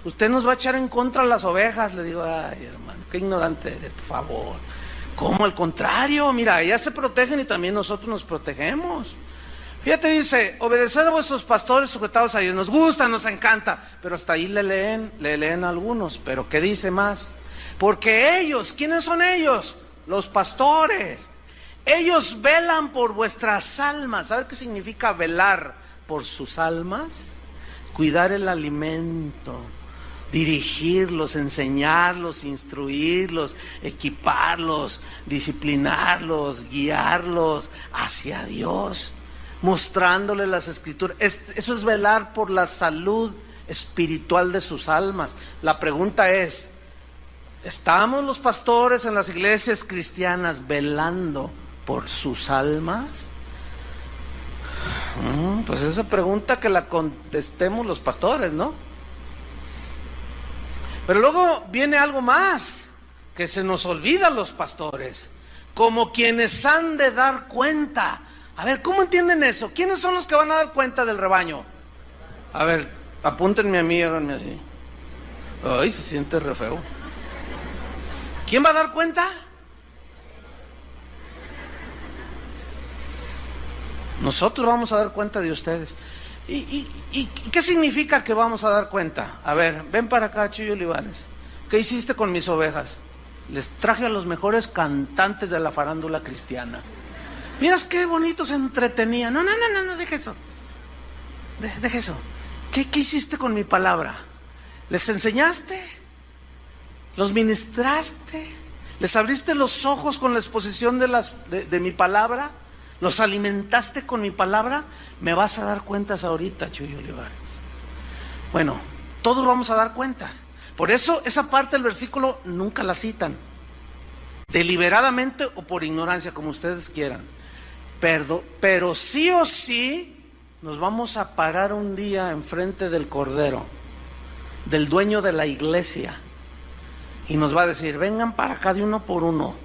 usted nos va a echar en contra de las ovejas. Le digo, ay, hermano, qué ignorante eres, por favor. ¿Cómo? Al contrario, mira, ellas se protegen y también nosotros nos protegemos. Fíjate, dice, obedeced a vuestros pastores sujetados a ellos. Nos gusta, nos encanta, pero hasta ahí le leen algunos. Pero ¿qué dice más? Porque ellos, ¿quiénes son ellos? Los pastores. Ellos velan por vuestras almas. ¿Sabe qué significa velar por sus almas? Cuidar el alimento, dirigirlos, enseñarlos, instruirlos, equiparlos, disciplinarlos, guiarlos hacia Dios, mostrándoles las Escrituras. Eso es velar por la salud espiritual de sus almas. La pregunta es, ¿estamos los pastores en las iglesias cristianas velando por sus almas? Pues esa pregunta que la contestemos los pastores, ¿no? Pero luego viene algo más que se nos olvida a los pastores, como quienes han de dar cuenta. A ver, ¿cómo entienden eso? ¿Quiénes son los que van a dar cuenta del rebaño? A ver, apúntenme a mí, háganme así. Ay, se siente re feo. ¿Quién va a dar cuenta? Nosotros vamos a dar cuenta de ustedes. ¿Y qué significa que vamos a dar cuenta? A ver, ven para acá, Chuyo Olivares. ¿Qué hiciste con mis ovejas? Les traje a los mejores cantantes de la farándula cristiana. Miras qué bonito se entretenían. No, deja eso. Deja eso. ¿Qué hiciste con mi palabra? ¿Les enseñaste? ¿Los ministraste? ¿Les abriste los ojos con la exposición de mi palabra? ¿Los alimentaste con mi palabra? Me vas a dar cuentas ahorita, Chuyo Olivares. Bueno, todos vamos a dar cuentas. Por eso esa parte del versículo nunca la citan, deliberadamente o por ignorancia, como ustedes quieran. Pero sí o sí nos vamos a parar un día enfrente del Cordero, del dueño de la iglesia, y nos va a decir, vengan para acá de uno por uno.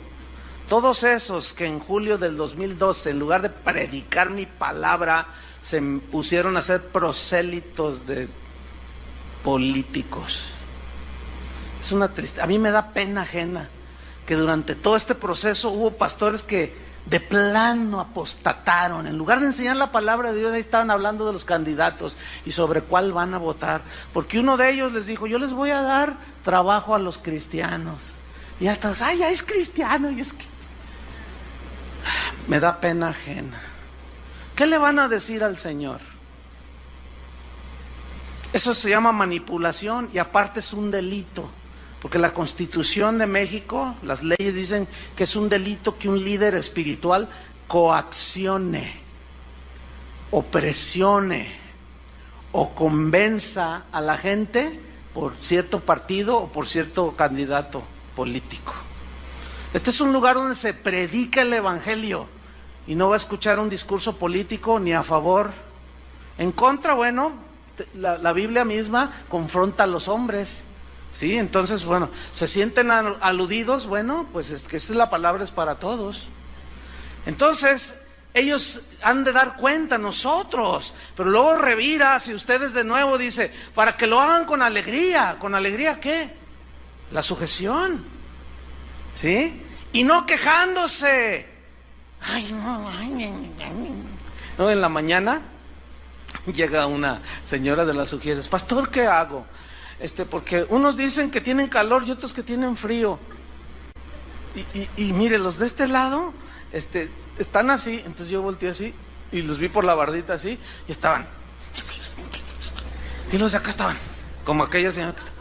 Todos esos que en julio del 2012, en lugar de predicar mi palabra, se pusieron a ser prosélitos de políticos. Es una tristeza. A mí me da pena ajena que durante todo este proceso hubo pastores que de plano apostataron. En lugar de enseñar la palabra de Dios, ahí estaban hablando de los candidatos y sobre cuál van a votar. Porque uno de ellos les dijo, yo les voy a dar trabajo a los cristianos. Y a todos, ay, ya es cristiano. Y es que... Me da pena ajena. ¿Qué le van a decir al Señor? Eso se llama manipulación y aparte es un delito. Porque la Constitución de México, las leyes dicen que es un delito que un líder espiritual coaccione, o presione, o convenza a la gente por cierto partido o por cierto candidato político. Este es un lugar donde se predica el evangelio y no va a escuchar un discurso político ni a favor. En contra, bueno, la Biblia misma confronta a los hombres. Sí, entonces, bueno, se sienten aludidos, bueno, pues es que esa es la palabra, es para todos. Entonces, ellos han de dar cuenta, nosotros, pero luego revira, si ustedes de nuevo dice, para que lo hagan con alegría. ¿Con alegría qué? La sujeción. ¿Sí? Y no quejándose. Ay, no, no, en la mañana llega una señora de las Ujieres: pastor, ¿qué hago? Porque unos dicen que tienen calor y otros que tienen frío. Y mire, los de este lado, están así. Entonces yo volteé así y los vi por la bardita así y estaban. Y los de acá estaban como aquella señora que está.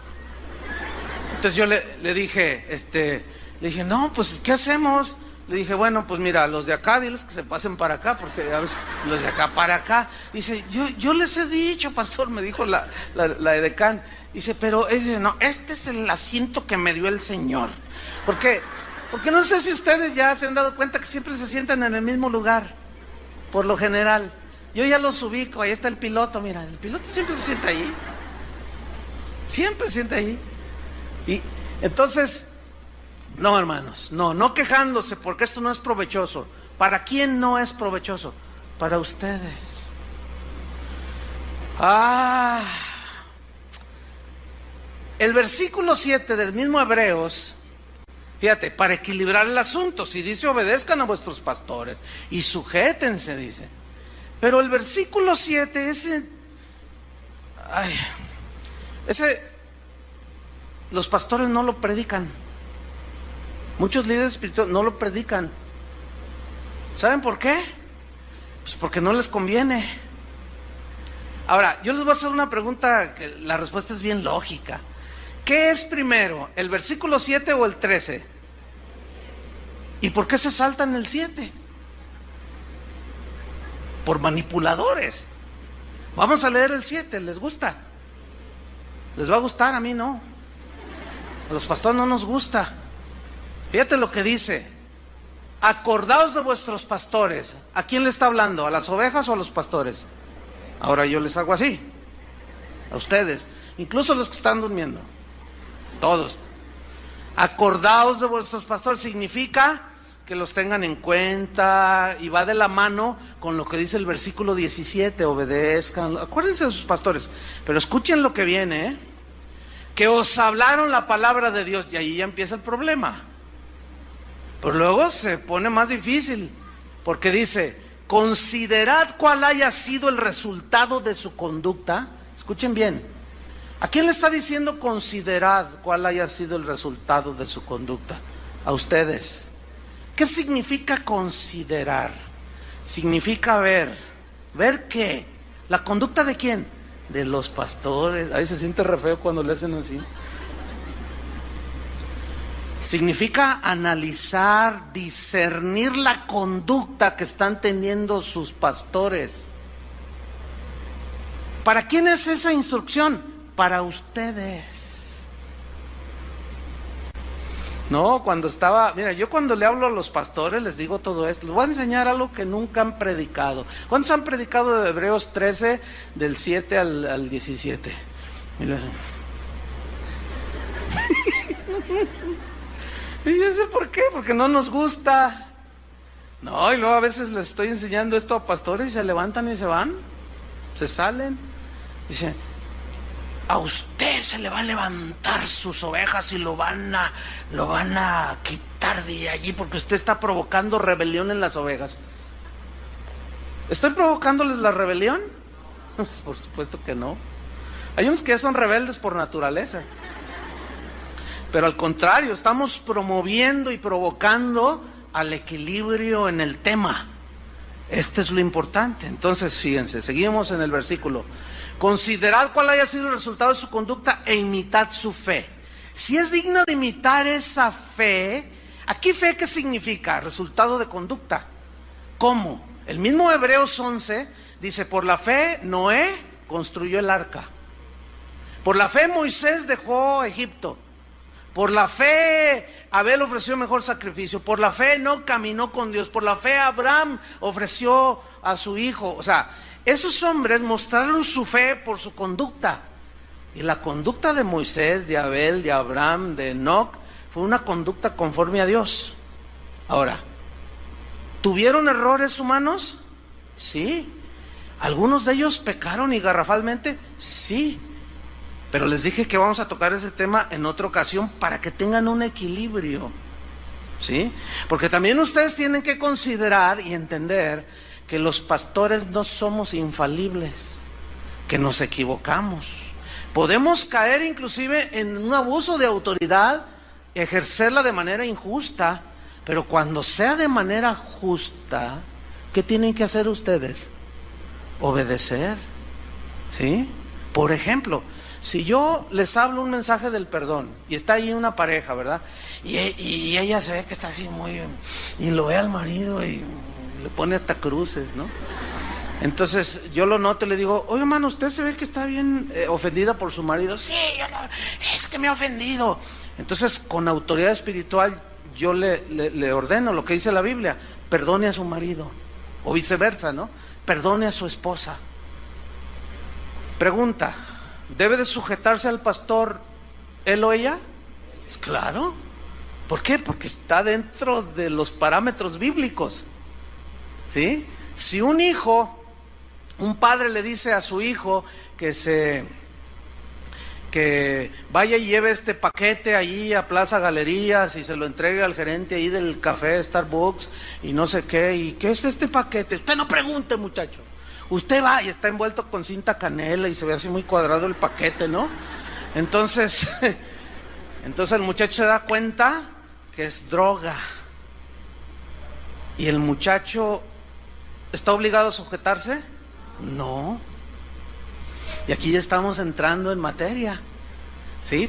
Entonces yo le dije, no, pues, ¿qué hacemos? Le dije, bueno, pues mira, los de acá, diles que se pasen para acá, porque a veces los de acá para acá. Dice, yo les he dicho, pastor, me dijo la edecán. Dice, pero no, este es el asiento que me dio el Señor. ¿Por qué? Porque no sé si ustedes ya se han dado cuenta que siempre se sientan en el mismo lugar, por lo general. Yo ya los ubico, ahí está el piloto, mira, el piloto siempre se sienta ahí. Siempre se sienta ahí. Y entonces, no, hermanos, no quejándose, porque esto no es provechoso. ¿Para quién no es provechoso? Para ustedes. El versículo 7 del mismo Hebreos, fíjate, para equilibrar el asunto, si dice obedezcan a vuestros pastores y sujétense, dice. Pero el versículo 7, los pastores no lo predican. Muchos líderes espirituales no lo predican. ¿Saben por qué? Pues porque no les conviene. Ahora, yo les voy a hacer una pregunta que la respuesta es bien lógica. ¿Qué es primero, el versículo 7 o el 13? ¿Y por qué se saltan el 7? Por manipuladores. Vamos a leer el 7, ¿les gusta? ¿Les va a gustar? A mí no. A los pastores no nos gusta. Fíjate lo que dice: acordaos de vuestros pastores. ¿A quién le está hablando? ¿A las ovejas o a los pastores? Ahora yo les hago así, a ustedes, incluso los que están durmiendo, todos. Acordaos de vuestros pastores significa que los tengan en cuenta, y va de la mano con lo que dice el versículo 17, obedezcan, acuérdense de sus pastores. Pero escuchen lo que viene, que os hablaron la palabra de Dios, y ahí ya empieza el problema. Pero luego se pone más difícil, porque dice: considerad cuál haya sido el resultado de su conducta. Escuchen bien, ¿a quién le está diciendo considerad cuál haya sido el resultado de su conducta? A ustedes. ¿Qué significa considerar? Significa ver. ¿Ver qué? ¿La conducta de quién? De los pastores. Ahí se siente re feo cuando le hacen así. Significa analizar, discernir la conducta que están teniendo sus pastores. ¿Para quién es esa instrucción? Para ustedes. No, mira, yo cuando le hablo a los pastores les digo todo esto. Les voy a enseñar algo que nunca han predicado. ¿Cuántos han predicado de Hebreos 13, del 7 al 17? Mira. Y yo sé por qué, porque no nos gusta. No, y luego a veces les estoy enseñando esto a pastores y se levantan y se van, se salen. Dicen: a usted se le va a levantar sus ovejas y lo van a quitar de allí porque usted está provocando rebelión en las ovejas. ¿Estoy provocándoles la rebelión? Pues por supuesto que no. Hay unos que ya son rebeldes por naturaleza. Pero al contrario, estamos promoviendo y provocando al equilibrio en el tema. Este es lo importante. Entonces, fíjense, seguimos en el versículo. Considerad cuál haya sido el resultado de su conducta e imitad su fe. Si es digno de imitar esa fe, ¿aquí fe qué significa? Resultado de conducta. ¿Cómo? El mismo Hebreos 11 dice: por la fe Noé construyó el arca. Por la fe Moisés dejó Egipto. Por la fe Abel ofreció mejor sacrificio. Por la fe no caminó con Dios. Por la fe Abraham ofreció a su hijo. O sea, esos hombres mostraron su fe por su conducta. Y la conducta de Moisés, de Abel, de Abraham, de Enoc, fue una conducta conforme a Dios. Ahora, ¿tuvieron errores humanos? Sí. ¿Algunos de ellos pecaron y garrafalmente? Sí. Pero les dije que vamos a tocar ese tema en otra ocasión para que tengan un equilibrio. ¿sí? Porque también ustedes tienen que considerar y entender que los pastores no somos infalibles, que nos equivocamos. Podemos caer inclusive en un abuso de autoridad, ejercerla de manera injusta, pero cuando sea de manera justa, ¿qué tienen que hacer ustedes? Obedecer, ¿sí? Por ejemplo, si yo les hablo un mensaje del perdón y está ahí una pareja, ¿verdad? Y ella se ve que está así muy... y lo ve al marido y le pone hasta cruces, ¿no? Entonces yo lo noto y le digo, oye hermano, usted se ve que está bien ofendida por su marido. Sí, es que me ha ofendido. Entonces con autoridad espiritual yo le ordeno lo que dice la Biblia: perdone a su marido, o viceversa, ¿no? Perdone a su esposa. Pregunta: ¿debe de sujetarse al pastor él o ella? Pues claro. ¿Por qué? Porque está dentro de los parámetros bíblicos, ¿sí? Si un padre le dice a su hijo que vaya y lleve este paquete allí a Plaza Galerías y se lo entregue al gerente ahí del café Starbucks y no sé qué, y ¿qué es este paquete? Usted no pregunte, muchacho. Usted va y está envuelto con cinta canela y se ve así muy cuadrado el paquete, ¿no? Entonces el muchacho se da cuenta que es droga. ¿Y el muchacho está obligado a sujetarse? No. Y aquí ya estamos entrando en materia, ¿sí?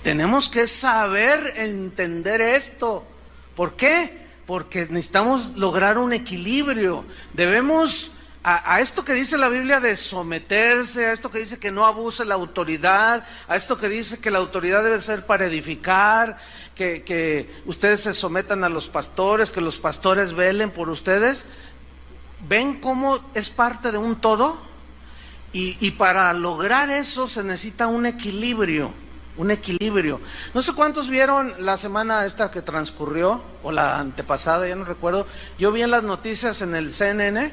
Tenemos que saber entender esto. ¿Por qué? Porque necesitamos lograr un equilibrio. Debemos, a esto que dice la Biblia de someterse, a esto que dice que no abuse la autoridad, a esto que dice que la autoridad debe ser para edificar, que ustedes se sometan a los pastores, que los pastores velen por ustedes. ¿Ven cómo es parte de un todo? Y para lograr eso se necesita un equilibrio, un equilibrio. No sé cuántos vieron la semana esta que transcurrió, o la antepasada, ya no recuerdo. Yo vi en las noticias en el CNN,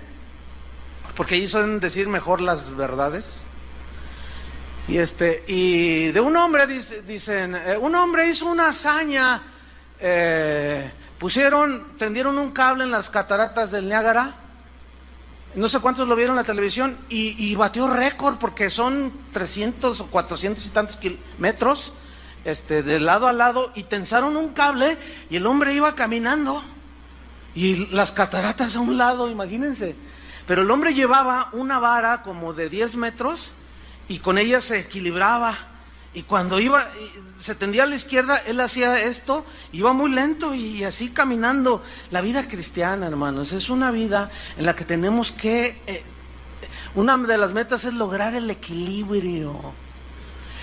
porque ahí suelen decir mejor las verdades. Y de un hombre, dicen, un hombre hizo una hazaña, tendieron un cable en las cataratas del Niágara. No sé cuántos lo vieron en la televisión y batió récord porque son 300 o 400 y tantos metros de lado a lado, y tensaron un cable y el hombre iba caminando y las cataratas a un lado, imagínense. Pero el hombre llevaba una vara como de 10 metros y con ella se equilibraba, y cuando se tendía a la izquierda, él hacía esto, iba muy lento y así caminando. La vida cristiana, hermanos, es una vida en la que tenemos que, una de las metas es lograr el equilibrio,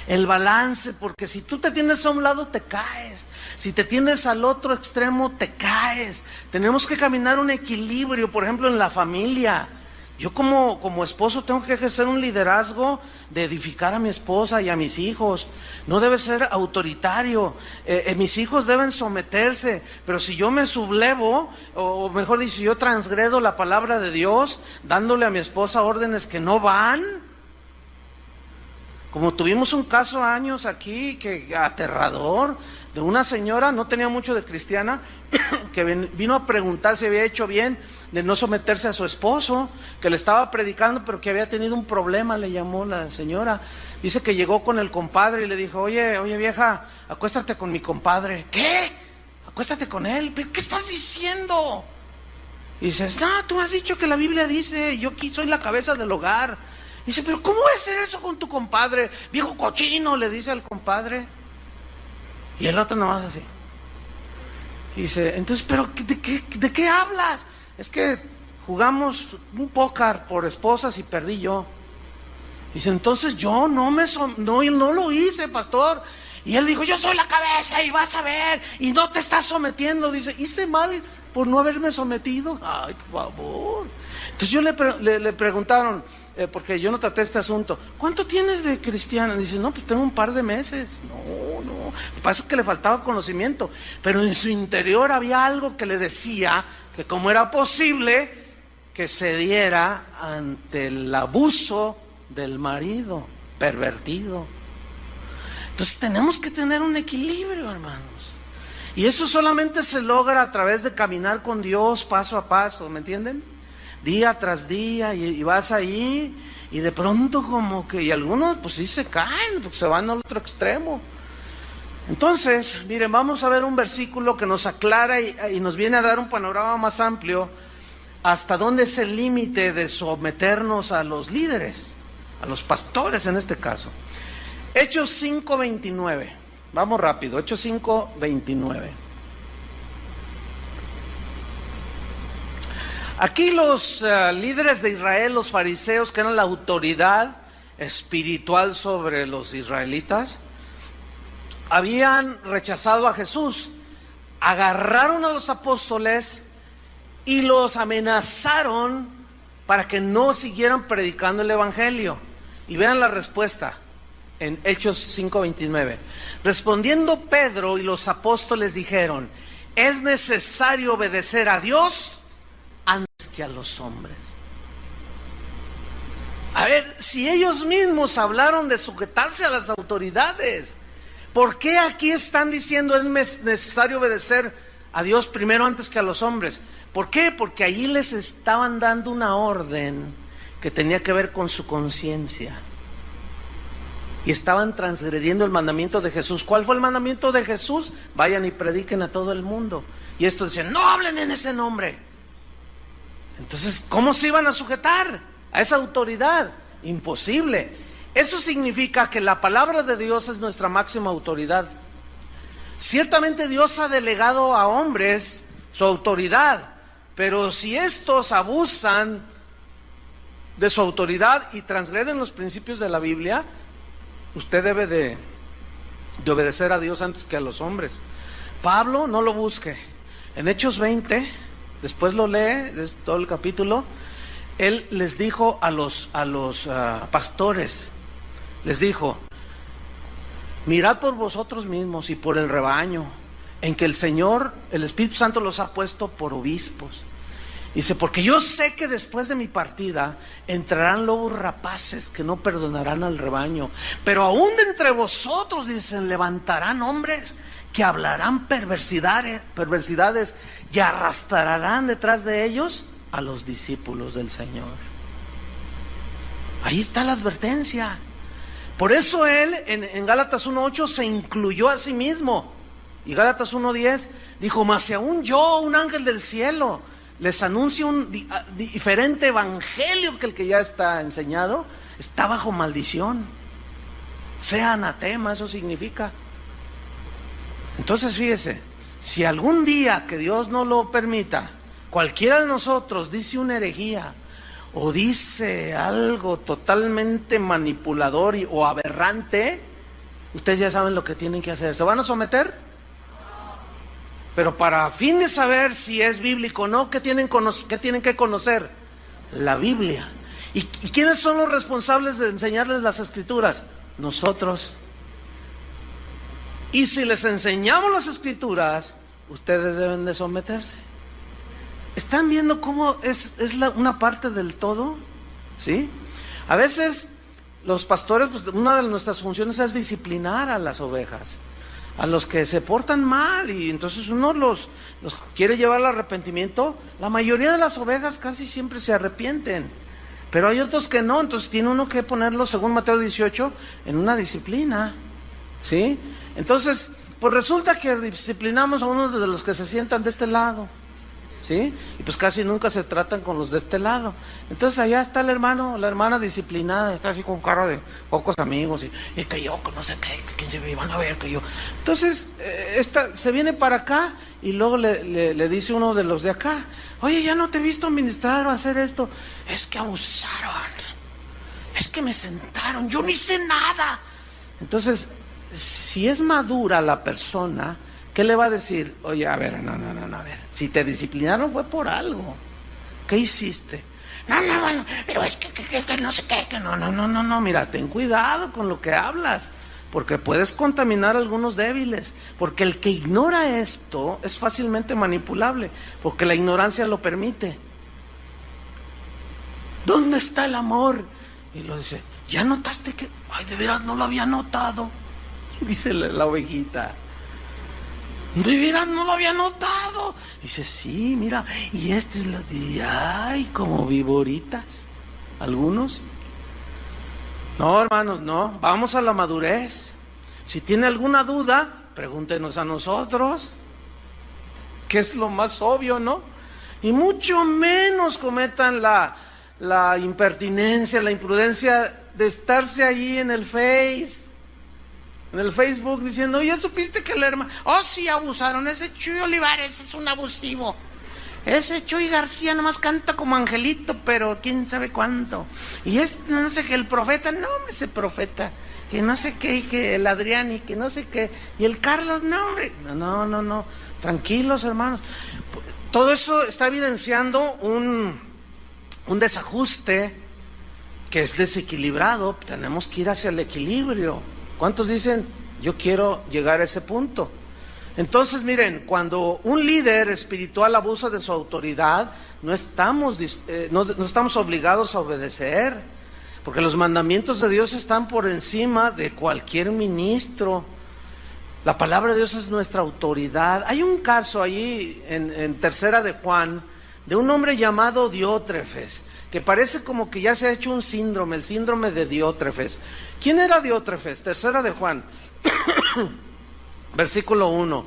el balance, porque si tú te tienes a un lado te caes, si te tienes al otro extremo te caes. Tenemos que caminar un equilibrio, por ejemplo en la familia. Yo como esposo tengo que ejercer un liderazgo de edificar a mi esposa y a mis hijos. No debe ser autoritario. Mis hijos deben someterse, pero si yo me sublevo, o mejor dicho, yo transgredo la palabra de Dios, dándole a mi esposa órdenes que no van. Como tuvimos un caso años aquí, que aterrador, de una señora, no tenía mucho de cristiana, que vino a preguntar si había hecho bien de no someterse a su esposo, que le estaba predicando, pero que había tenido un problema, le llamó la señora. Dice que llegó con el compadre y le dijo, oye vieja, acuéstate con mi compadre. ¿Qué? Acuéstate con él. ¿Pero qué estás diciendo? Y dices, no, tú has dicho que la Biblia dice, yo aquí soy la cabeza del hogar. Dice, pero ¿cómo va a hacer eso con tu compadre? Viejo cochino, le dice al compadre. Y el otro nomás así. Dice, entonces, ¿pero de qué hablas? Es que jugamos un póker por esposas y perdí yo. Dice, entonces yo no lo hice, pastor. Y él dijo, yo soy la cabeza y vas a ver, y no te estás sometiendo. Dice, hice mal por no haberme sometido. Ay, por favor. Entonces yo le preguntaron, porque yo no traté este asunto, ¿cuánto tienes de cristiana? Dice, no, pues tengo un par de meses. No, lo que pasa es que le faltaba conocimiento, pero en su interior había algo que le decía que cómo era posible que se diera ante el abuso del marido pervertido. Entonces tenemos que tener un equilibrio, hermanos. Y eso solamente se logra a través de caminar con Dios paso a paso, ¿me entienden? Día tras día, y vas ahí, y de pronto como que, y algunos pues sí se caen, porque se van al otro extremo. Entonces, miren, vamos a ver un versículo que nos aclara y nos viene a dar un panorama más amplio hasta dónde es el límite de someternos a los líderes, a los pastores en este caso. Hechos 5:29, vamos rápido, Hechos 5:29. Aquí los líderes de Israel, los fariseos, que eran la autoridad espiritual sobre los israelitas, habían rechazado a Jesús, agarraron a los apóstoles y los amenazaron para que no siguieran predicando el evangelio. Y vean la respuesta en Hechos 5:29. Respondiendo Pedro y los apóstoles dijeron: es necesario obedecer a Dios antes que a los hombres. A ver, si ellos mismos hablaron de sujetarse a las autoridades, ¿por qué aquí están diciendo es necesario obedecer a Dios primero antes que a los hombres? ¿Por qué? Porque allí les estaban dando una orden que tenía que ver con su conciencia. Y estaban transgrediendo el mandamiento de Jesús. ¿Cuál fue el mandamiento de Jesús? Vayan y prediquen a todo el mundo. Y estos decían: no hablen en ese nombre. Entonces, ¿cómo se iban a sujetar a esa autoridad? Imposible. Eso significa que la palabra de Dios es nuestra máxima autoridad. Ciertamente Dios ha delegado a hombres su autoridad, pero si estos abusan de su autoridad y transgreden los principios de la Biblia, usted debe de obedecer a Dios antes que a los hombres. Pablo, no lo busque. En Hechos 20, después lo lee, es todo el capítulo. Él les dijo a los pastores, les dijo: mirad por vosotros mismos y por el rebaño, en que el Señor, el Espíritu Santo, los ha puesto por obispos. Dice: porque yo sé que después de mi partida entrarán lobos rapaces que no perdonarán al rebaño, pero aún de entre vosotros, dicen, levantarán hombres que hablarán perversidades y arrastrarán detrás de ellos a los discípulos del Señor. Ahí está la advertencia. Por eso él en Gálatas 1:8 se incluyó a sí mismo. Y Gálatas 1:10 dijo: mas si aún yo, un ángel del cielo, les anuncio un diferente evangelio que el que ya está enseñado, está bajo maldición. Sea anatema, eso significa. Entonces fíjese, si algún día, que Dios no lo permita, cualquiera de nosotros dice una herejía o dice algo totalmente manipulador o aberrante, ustedes ya saben lo que tienen que hacer. ¿Se van a someter? Pero para fin de saber si es bíblico o no, ¿qué tienen que conocer? La Biblia. ¿Y quiénes son los responsables de enseñarles las Escrituras? Nosotros. Y si les enseñamos las Escrituras, ustedes deben de someterse. ¿Están viendo cómo es una parte del todo? ¿Sí? A veces los pastores, pues una de nuestras funciones es disciplinar a las ovejas, a los que se portan mal, y entonces uno los quiere llevar al arrepentimiento. La mayoría de las ovejas casi siempre se arrepienten, pero hay otros que no. Entonces tiene uno que ponerlo, según Mateo 18, en una disciplina, ¿sí? Entonces, pues resulta que disciplinamos a uno de los que se sientan de este lado, ¿sí? Y pues casi nunca se tratan con los de este lado. Entonces allá está el hermano, la hermana disciplinada, está así con cara de pocos amigos, y que yo, que no sé qué, que quién se ve, van a ver que yo. Entonces, esta se viene para acá, y luego le dice uno de los de acá: oye, ya no te he visto ministrar o hacer esto. Es que abusaron, es que me sentaron, yo no hice nada. Entonces, si es madura la persona, ¿qué le va a decir? Oye, a ver, no, a ver, si te disciplinaron fue por algo. ¿Qué hiciste? No, bueno, pero es que no sé qué, que no, mira, ten cuidado con lo que hablas, porque puedes contaminar a algunos débiles, porque el que ignora esto es fácilmente manipulable, porque la ignorancia lo permite. ¿Dónde está el amor? Y lo dice: ¿ya notaste que? Ay, de veras no lo había notado, dice la ovejita. De veras no lo había notado. Dice, sí, mira, y este es lo de, ay, como viboritas. Algunos. No, hermanos, no, vamos a la madurez. Si tiene alguna duda, pregúntenos a nosotros, que es lo más obvio, ¿no? Y mucho menos cometan la impertinencia, la imprudencia de estarse ahí en el Facebook diciendo, ¿ya supiste que el hermano? Oh, sí, abusaron, ese Chuy Olivares es un abusivo. Ese Chuy García nomás canta como angelito, pero quién sabe cuánto. Y no sé qué, el profeta, no, hombre, ese profeta, que no sé qué, y que el Adrián, y que no sé qué, y el Carlos, no, hombre, no, tranquilos, hermanos. Todo eso está evidenciando un desajuste que es desequilibrado. Tenemos que ir hacia el equilibrio. ¿Cuántos dicen, yo quiero llegar a ese punto? Entonces, miren, cuando un líder espiritual abusa de su autoridad, no estamos obligados a obedecer, porque los mandamientos de Dios están por encima de cualquier ministro. La palabra de Dios es nuestra autoridad. Hay un caso ahí en Tercera de Juan, de un hombre llamado Diótrefes, que parece como que ya se ha hecho un síndrome, el síndrome de Diótrefes. ¿Quién era Diótrefes? Tercera de Juan, versículo 1.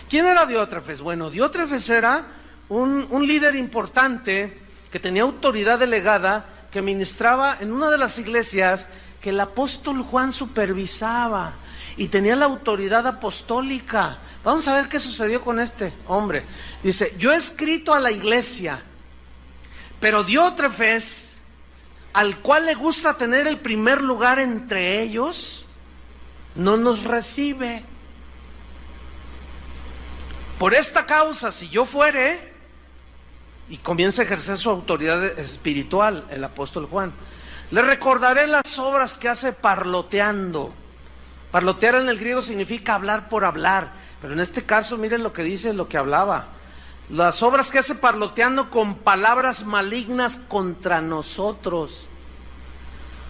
¿Quién era Diótrefes? Bueno, Diótrefes era un líder importante que tenía autoridad delegada, que ministraba en una de las iglesias que el apóstol Juan supervisaba y tenía la autoridad apostólica. Vamos a ver qué sucedió con este hombre. Dice, yo he escrito a la iglesia, pero Diótrefes, al cual le gusta tener el primer lugar entre ellos, no nos recibe. Por esta causa, si yo fuere, y comienza a ejercer su autoridad espiritual, el apóstol Juan, le recordaré las obras que hace parloteando. Parlotear en el griego significa hablar por hablar, pero en este caso miren lo que dice, lo que hablaba. Las obras que hace parloteando con palabras malignas contra nosotros.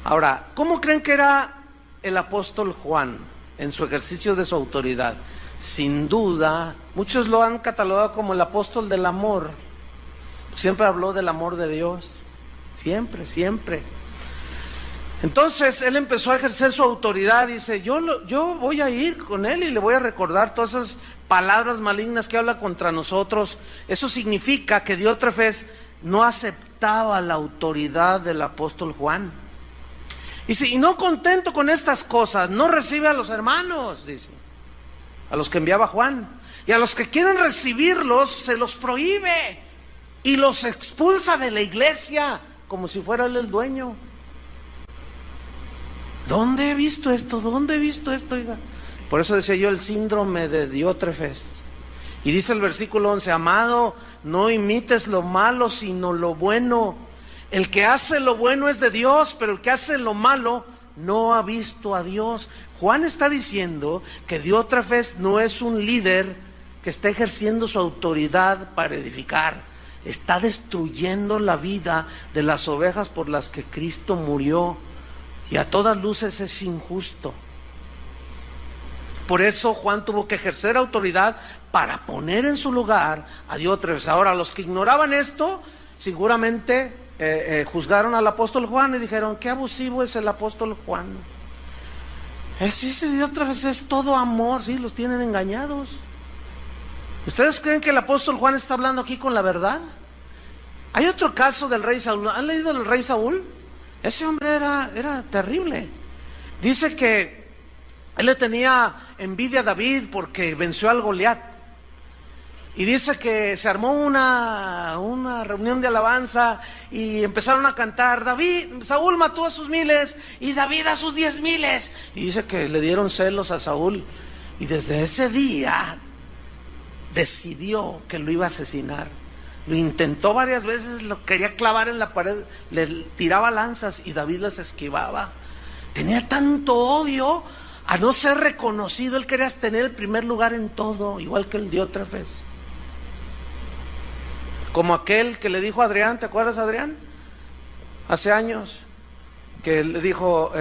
Ahora, ¿cómo creen que era el apóstol Juan en su ejercicio de su autoridad? Sin duda, muchos lo han catalogado como el apóstol del amor. Siempre habló del amor de Dios, siempre. Entonces él empezó a ejercer su autoridad. Dice, yo voy a ir con él y le voy a recordar todas esas palabras malignas que habla contra nosotros. Eso significa que Diótrefes no aceptaba la autoridad del apóstol Juan. Dice, y no contento con estas cosas, no recibe a los hermanos, dice, a los que enviaba Juan, y a los que quieren recibirlos se los prohíbe y los expulsa de la iglesia como si fuera él el dueño. ¿Dónde he visto esto? Oiga? Por eso decía yo el síndrome de Diótrefes. Y dice el versículo 11, amado, no imites lo malo sino lo bueno. El que hace lo bueno es de Dios, pero el que hace lo malo no ha visto a Dios. Juan está diciendo que Diótrefes no es un líder que está ejerciendo su autoridad para edificar. Está destruyendo la vida de las ovejas por las que Cristo murió. Y a todas luces es injusto. Por eso Juan tuvo que ejercer autoridad para poner en su lugar a Diótrefes. Ahora, los que ignoraban esto, seguramente juzgaron al apóstol Juan y dijeron, qué abusivo es el apóstol Juan. Ese Diótrefes es todo amor, sí, los tienen engañados. ¿Ustedes creen que el apóstol Juan está hablando aquí con la verdad? Hay otro caso del rey Saúl. ¿Han leído del rey Saúl? Ese hombre era terrible. Dice que él le tenía envidia a David porque venció al Goliat. Y dice que se armó una reunión de alabanza y empezaron a cantar, Saúl mató a sus 1000 y David a sus 10,000. Y dice que le dieron celos a Saúl. Y desde ese día decidió que lo iba a asesinar. Lo intentó varias veces, lo quería clavar en la pared, le tiraba lanzas y David las esquivaba. Tenía tanto odio a no ser reconocido. Él quería tener el primer lugar en todo, igual que el Diótrefes. Como aquel que le dijo a Adrián, ¿te acuerdas, Adrián? Hace años, que le dijo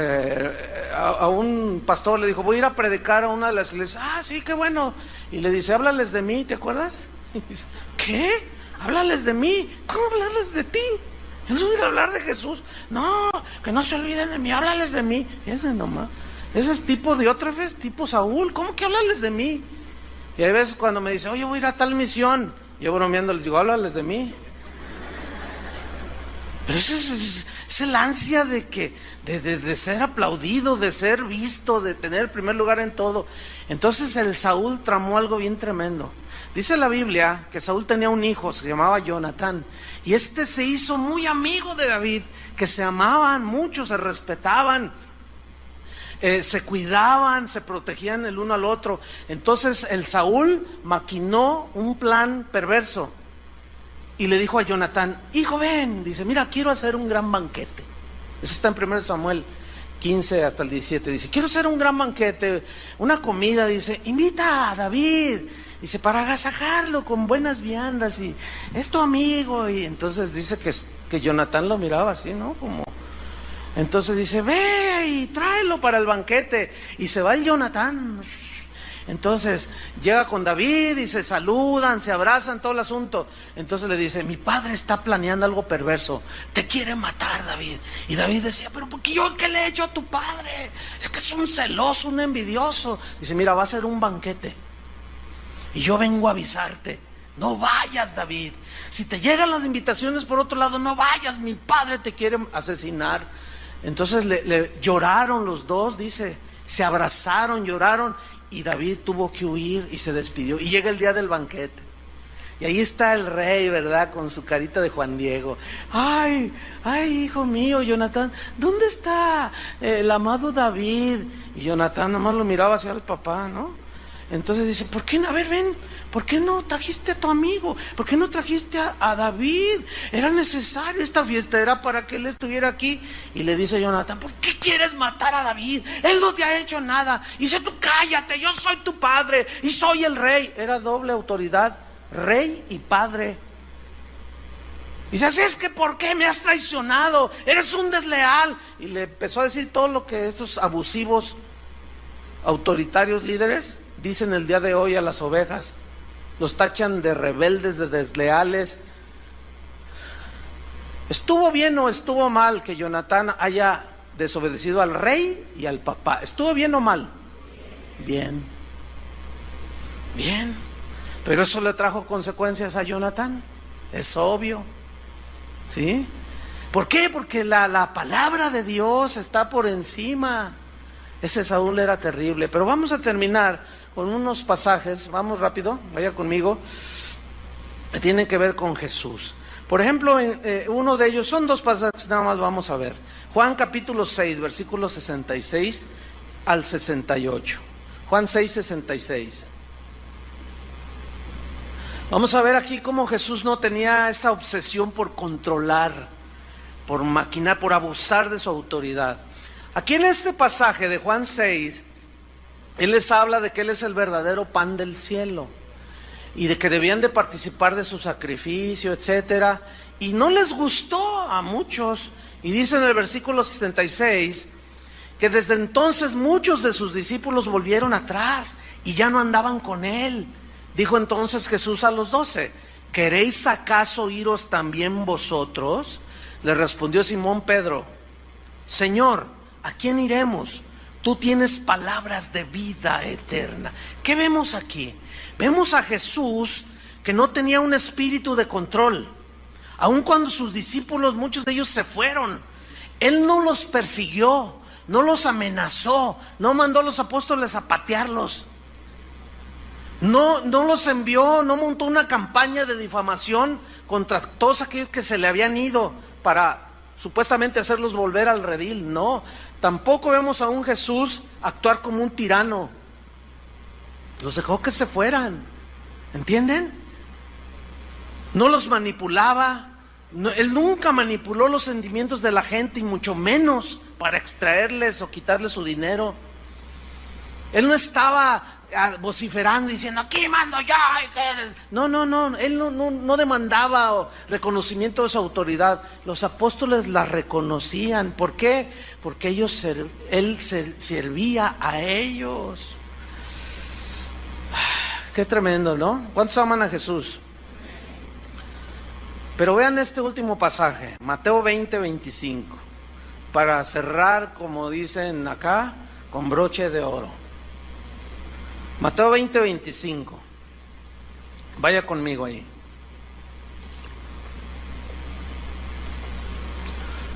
a un pastor, le dijo, voy a ir a predicar a una de las iglesias. Ah, sí, qué bueno. Y le dice, háblales de mí, ¿te acuerdas? Y dice, ¿qué? Háblales de mí. ¿Cómo hablarles de ti? ¿Es ir a hablar de Jesús? No, que no se olviden de mí, háblales de mí. Ese nomás. Ese es tipo Diótrefes, tipo Saúl. ¿Cómo que háblales de mí? Y hay veces cuando me dice, oye, voy a ir a tal misión, yo bromeando les digo, háblales de mí. Pero es el ansia de ser aplaudido, de ser visto, de tener el primer lugar en todo. Entonces el Saúl tramó algo bien tremendo. Dice la Biblia que Saúl tenía un hijo, se llamaba Jonatán, y este se hizo muy amigo de David, que se amaban mucho, se respetaban, se cuidaban, se protegían el uno al otro. Entonces el Saúl maquinó un plan perverso y le dijo a Jonatán, hijo, ven, dice, mira, quiero hacer un gran banquete. Eso está en 1 Samuel 15 hasta el 17, dice, quiero hacer un gran banquete, una comida, dice, invita a David, dice, para agasajarlo con buenas viandas, y es tu amigo. Y entonces dice que Jonatán lo miraba así, ¿no? Como... Entonces dice, ve y tráelo para el banquete. Y se va el Jonatán. Entonces llega con David y se saludan, se abrazan, todo el asunto. Entonces le dice, mi padre está planeando algo perverso, te quiere matar, David. Y David decía, pero ¿por qué yo qué le he hecho a tu padre? Es que es un celoso, un envidioso. Dice, mira, va a ser un banquete y yo vengo a avisarte, no vayas, David. Si te llegan las invitaciones por otro lado, no vayas, mi padre te quiere asesinar. Entonces le lloraron los dos, dice, se abrazaron, lloraron, y David tuvo que huir y se despidió. Y llega el día del banquete, y ahí está el rey, ¿verdad? Con su carita de Juan Diego. Ay, hijo mío, Jonatán, ¿dónde está el amado David? Y Jonatán nomás lo miraba hacia el papá, ¿no? Entonces dice, ¿por qué no? A ver, ven, ¿por qué no trajiste a tu amigo? ¿Por qué no trajiste a David? Era necesario, esta fiesta era para que él estuviera aquí. Y le dice Jonatán, ¿por qué quieres matar a David? Él no te ha hecho nada. Y dice, tú cállate, yo soy tu padre y soy el rey. Era doble autoridad, rey y padre. Y dice, así es que ¿por qué me has traicionado? Eres un desleal. Y le empezó a decir todo lo que estos abusivos, autoritarios líderes dicen el día de hoy a las ovejas. Los tachan de rebeldes, de desleales. ¿Estuvo bien o estuvo mal que Jonatán haya desobedecido al rey y al papá? ¿Estuvo bien o mal? Bien. Bien. Pero eso le trajo consecuencias a Jonatán. Es obvio. ¿Sí? ¿Por qué? Porque la palabra de Dios está por encima. Ese Saúl era terrible. Pero vamos a terminar con unos pasajes, vamos rápido, vaya conmigo, que tienen que ver con Jesús. Por ejemplo, uno de ellos, son dos pasajes, nada más vamos a ver. Juan capítulo 6, versículos 66 al 68. Juan 6, 66. Vamos a ver aquí cómo Jesús no tenía esa obsesión por controlar, por maquinar, por abusar de su autoridad. Aquí en este pasaje de Juan 6, Él les habla de que Él es el verdadero pan del cielo y de que debían de participar de su sacrificio, etcétera. Y no les gustó a muchos. Y dice en el versículo 66 que desde entonces muchos de sus discípulos volvieron atrás y ya no andaban con Él. Dijo entonces Jesús a los 12, ¿queréis acaso iros también vosotros? Le respondió Simón Pedro, Señor, ¿a quién iremos? Tú tienes palabras de vida eterna. ¿Qué vemos aquí? Vemos a Jesús que no tenía un espíritu de control. Aun cuando sus discípulos, muchos de ellos se fueron, Él no los persiguió, no los amenazó, no mandó a los apóstoles a patearlos. No los envió, no montó una campaña de difamación contra todos aquellos que se le habían ido para supuestamente hacerlos volver al redil. No, tampoco vemos a un Jesús actuar como un tirano. Los dejó que se fueran, ¿entienden? No los manipulaba. Él nunca manipuló los sentimientos de la gente, y mucho menos para extraerles o quitarles su dinero. Él no estaba vociferando, diciendo, aquí mando yo. No, él no demandaba reconocimiento de su autoridad. Los apóstoles la reconocían. ¿Por qué? Porque él servía a ellos. Qué tremendo, ¿no? ¿Cuántos aman a Jesús? Pero vean este último pasaje, Mateo 20:25, para cerrar, como dicen acá, con broche de oro. Mateo 20:25. Vaya conmigo ahí.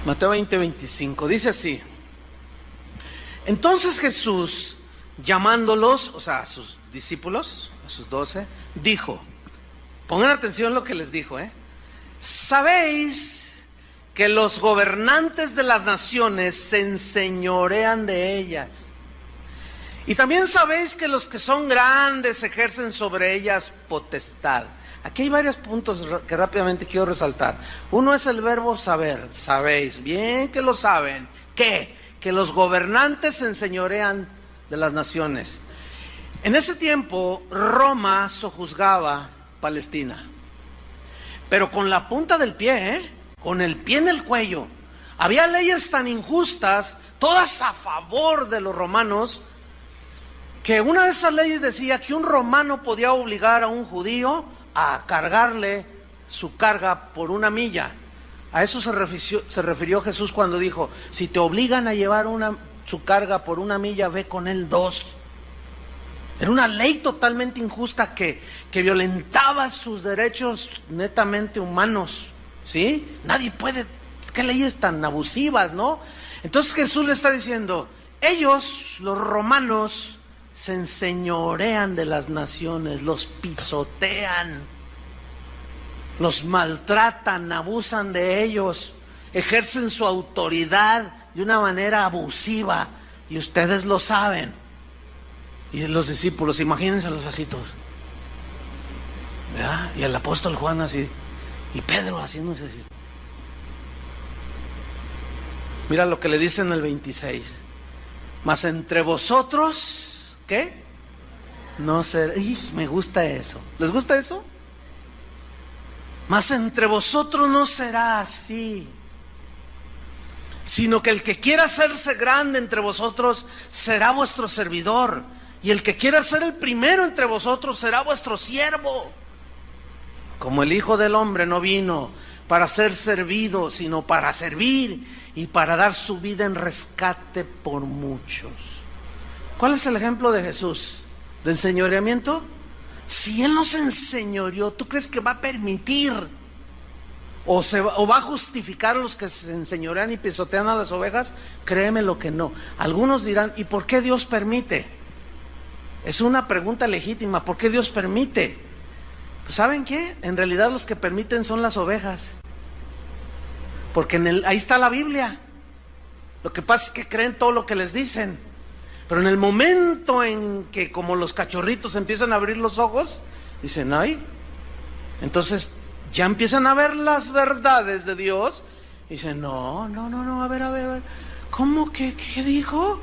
Mateo 20:25. Dice así: entonces Jesús, llamándolos, o sea, a sus discípulos, a sus 12, dijo, pongan atención lo que les dijo, ¿sabéis que los gobernantes de las naciones se enseñorean de ellas? Y también sabéis que los que son grandes ejercen sobre ellas potestad. Aquí hay varios puntos que rápidamente quiero resaltar. Uno es el verbo saber. Sabéis, bien que lo saben. ¿Qué? Que los gobernantes se enseñorean de las naciones. En ese tiempo, Roma sojuzgaba Palestina. Pero con la punta del pie, con el pie en el cuello. Había leyes tan injustas, todas a favor de los romanos, que una de esas leyes decía que un romano podía obligar a un judío a cargarle su carga por 1 milla. A eso se refirió Jesús cuando dijo, si te obligan a llevar su carga por 1 milla, ve con él 2. Era una ley totalmente injusta que violentaba sus derechos netamente humanos, ¿sí? Nadie puede, qué leyes tan abusivas, ¿no? Entonces Jesús le está diciendo, ellos, los romanos, se enseñorean de las naciones, los pisotean, los maltratan, abusan de ellos, ejercen su autoridad de una manera abusiva, y ustedes lo saben. Y los discípulos, imagínense los así todos, ¿verdad? Y el apóstol Juan así, y Pedro haciéndose así. Mira lo que le dice en el 26. Mas entre vosotros, ¿qué? No será. Me gusta eso. ¿Les gusta eso? Mas entre vosotros no será así, sino que el que quiera hacerse grande entre vosotros será vuestro servidor, y el que quiera ser el primero entre vosotros será vuestro siervo. Como el Hijo del Hombre no vino para ser servido, sino para servir y para dar su vida en rescate por muchos. ¿Cuál es el ejemplo de Jesús? ¿De enseñoreamiento? Si Él no se enseñoreó, ¿tú crees que va a permitir o va a justificar a los que se enseñorean y pisotean a las ovejas? Créeme lo que no. Algunos dirán, ¿y por qué Dios permite? Es una pregunta legítima. ¿Por qué Dios permite? Pues ¿saben qué? En realidad los que permiten son las ovejas. Porque ahí está la Biblia. Lo que pasa es que creen todo lo que les dicen. Pero en el momento en que, como los cachorritos, empiezan a abrir los ojos, dicen, ay. Entonces ya empiezan a ver las verdades de Dios. Y dicen, no, a ver. ¿Cómo que qué dijo?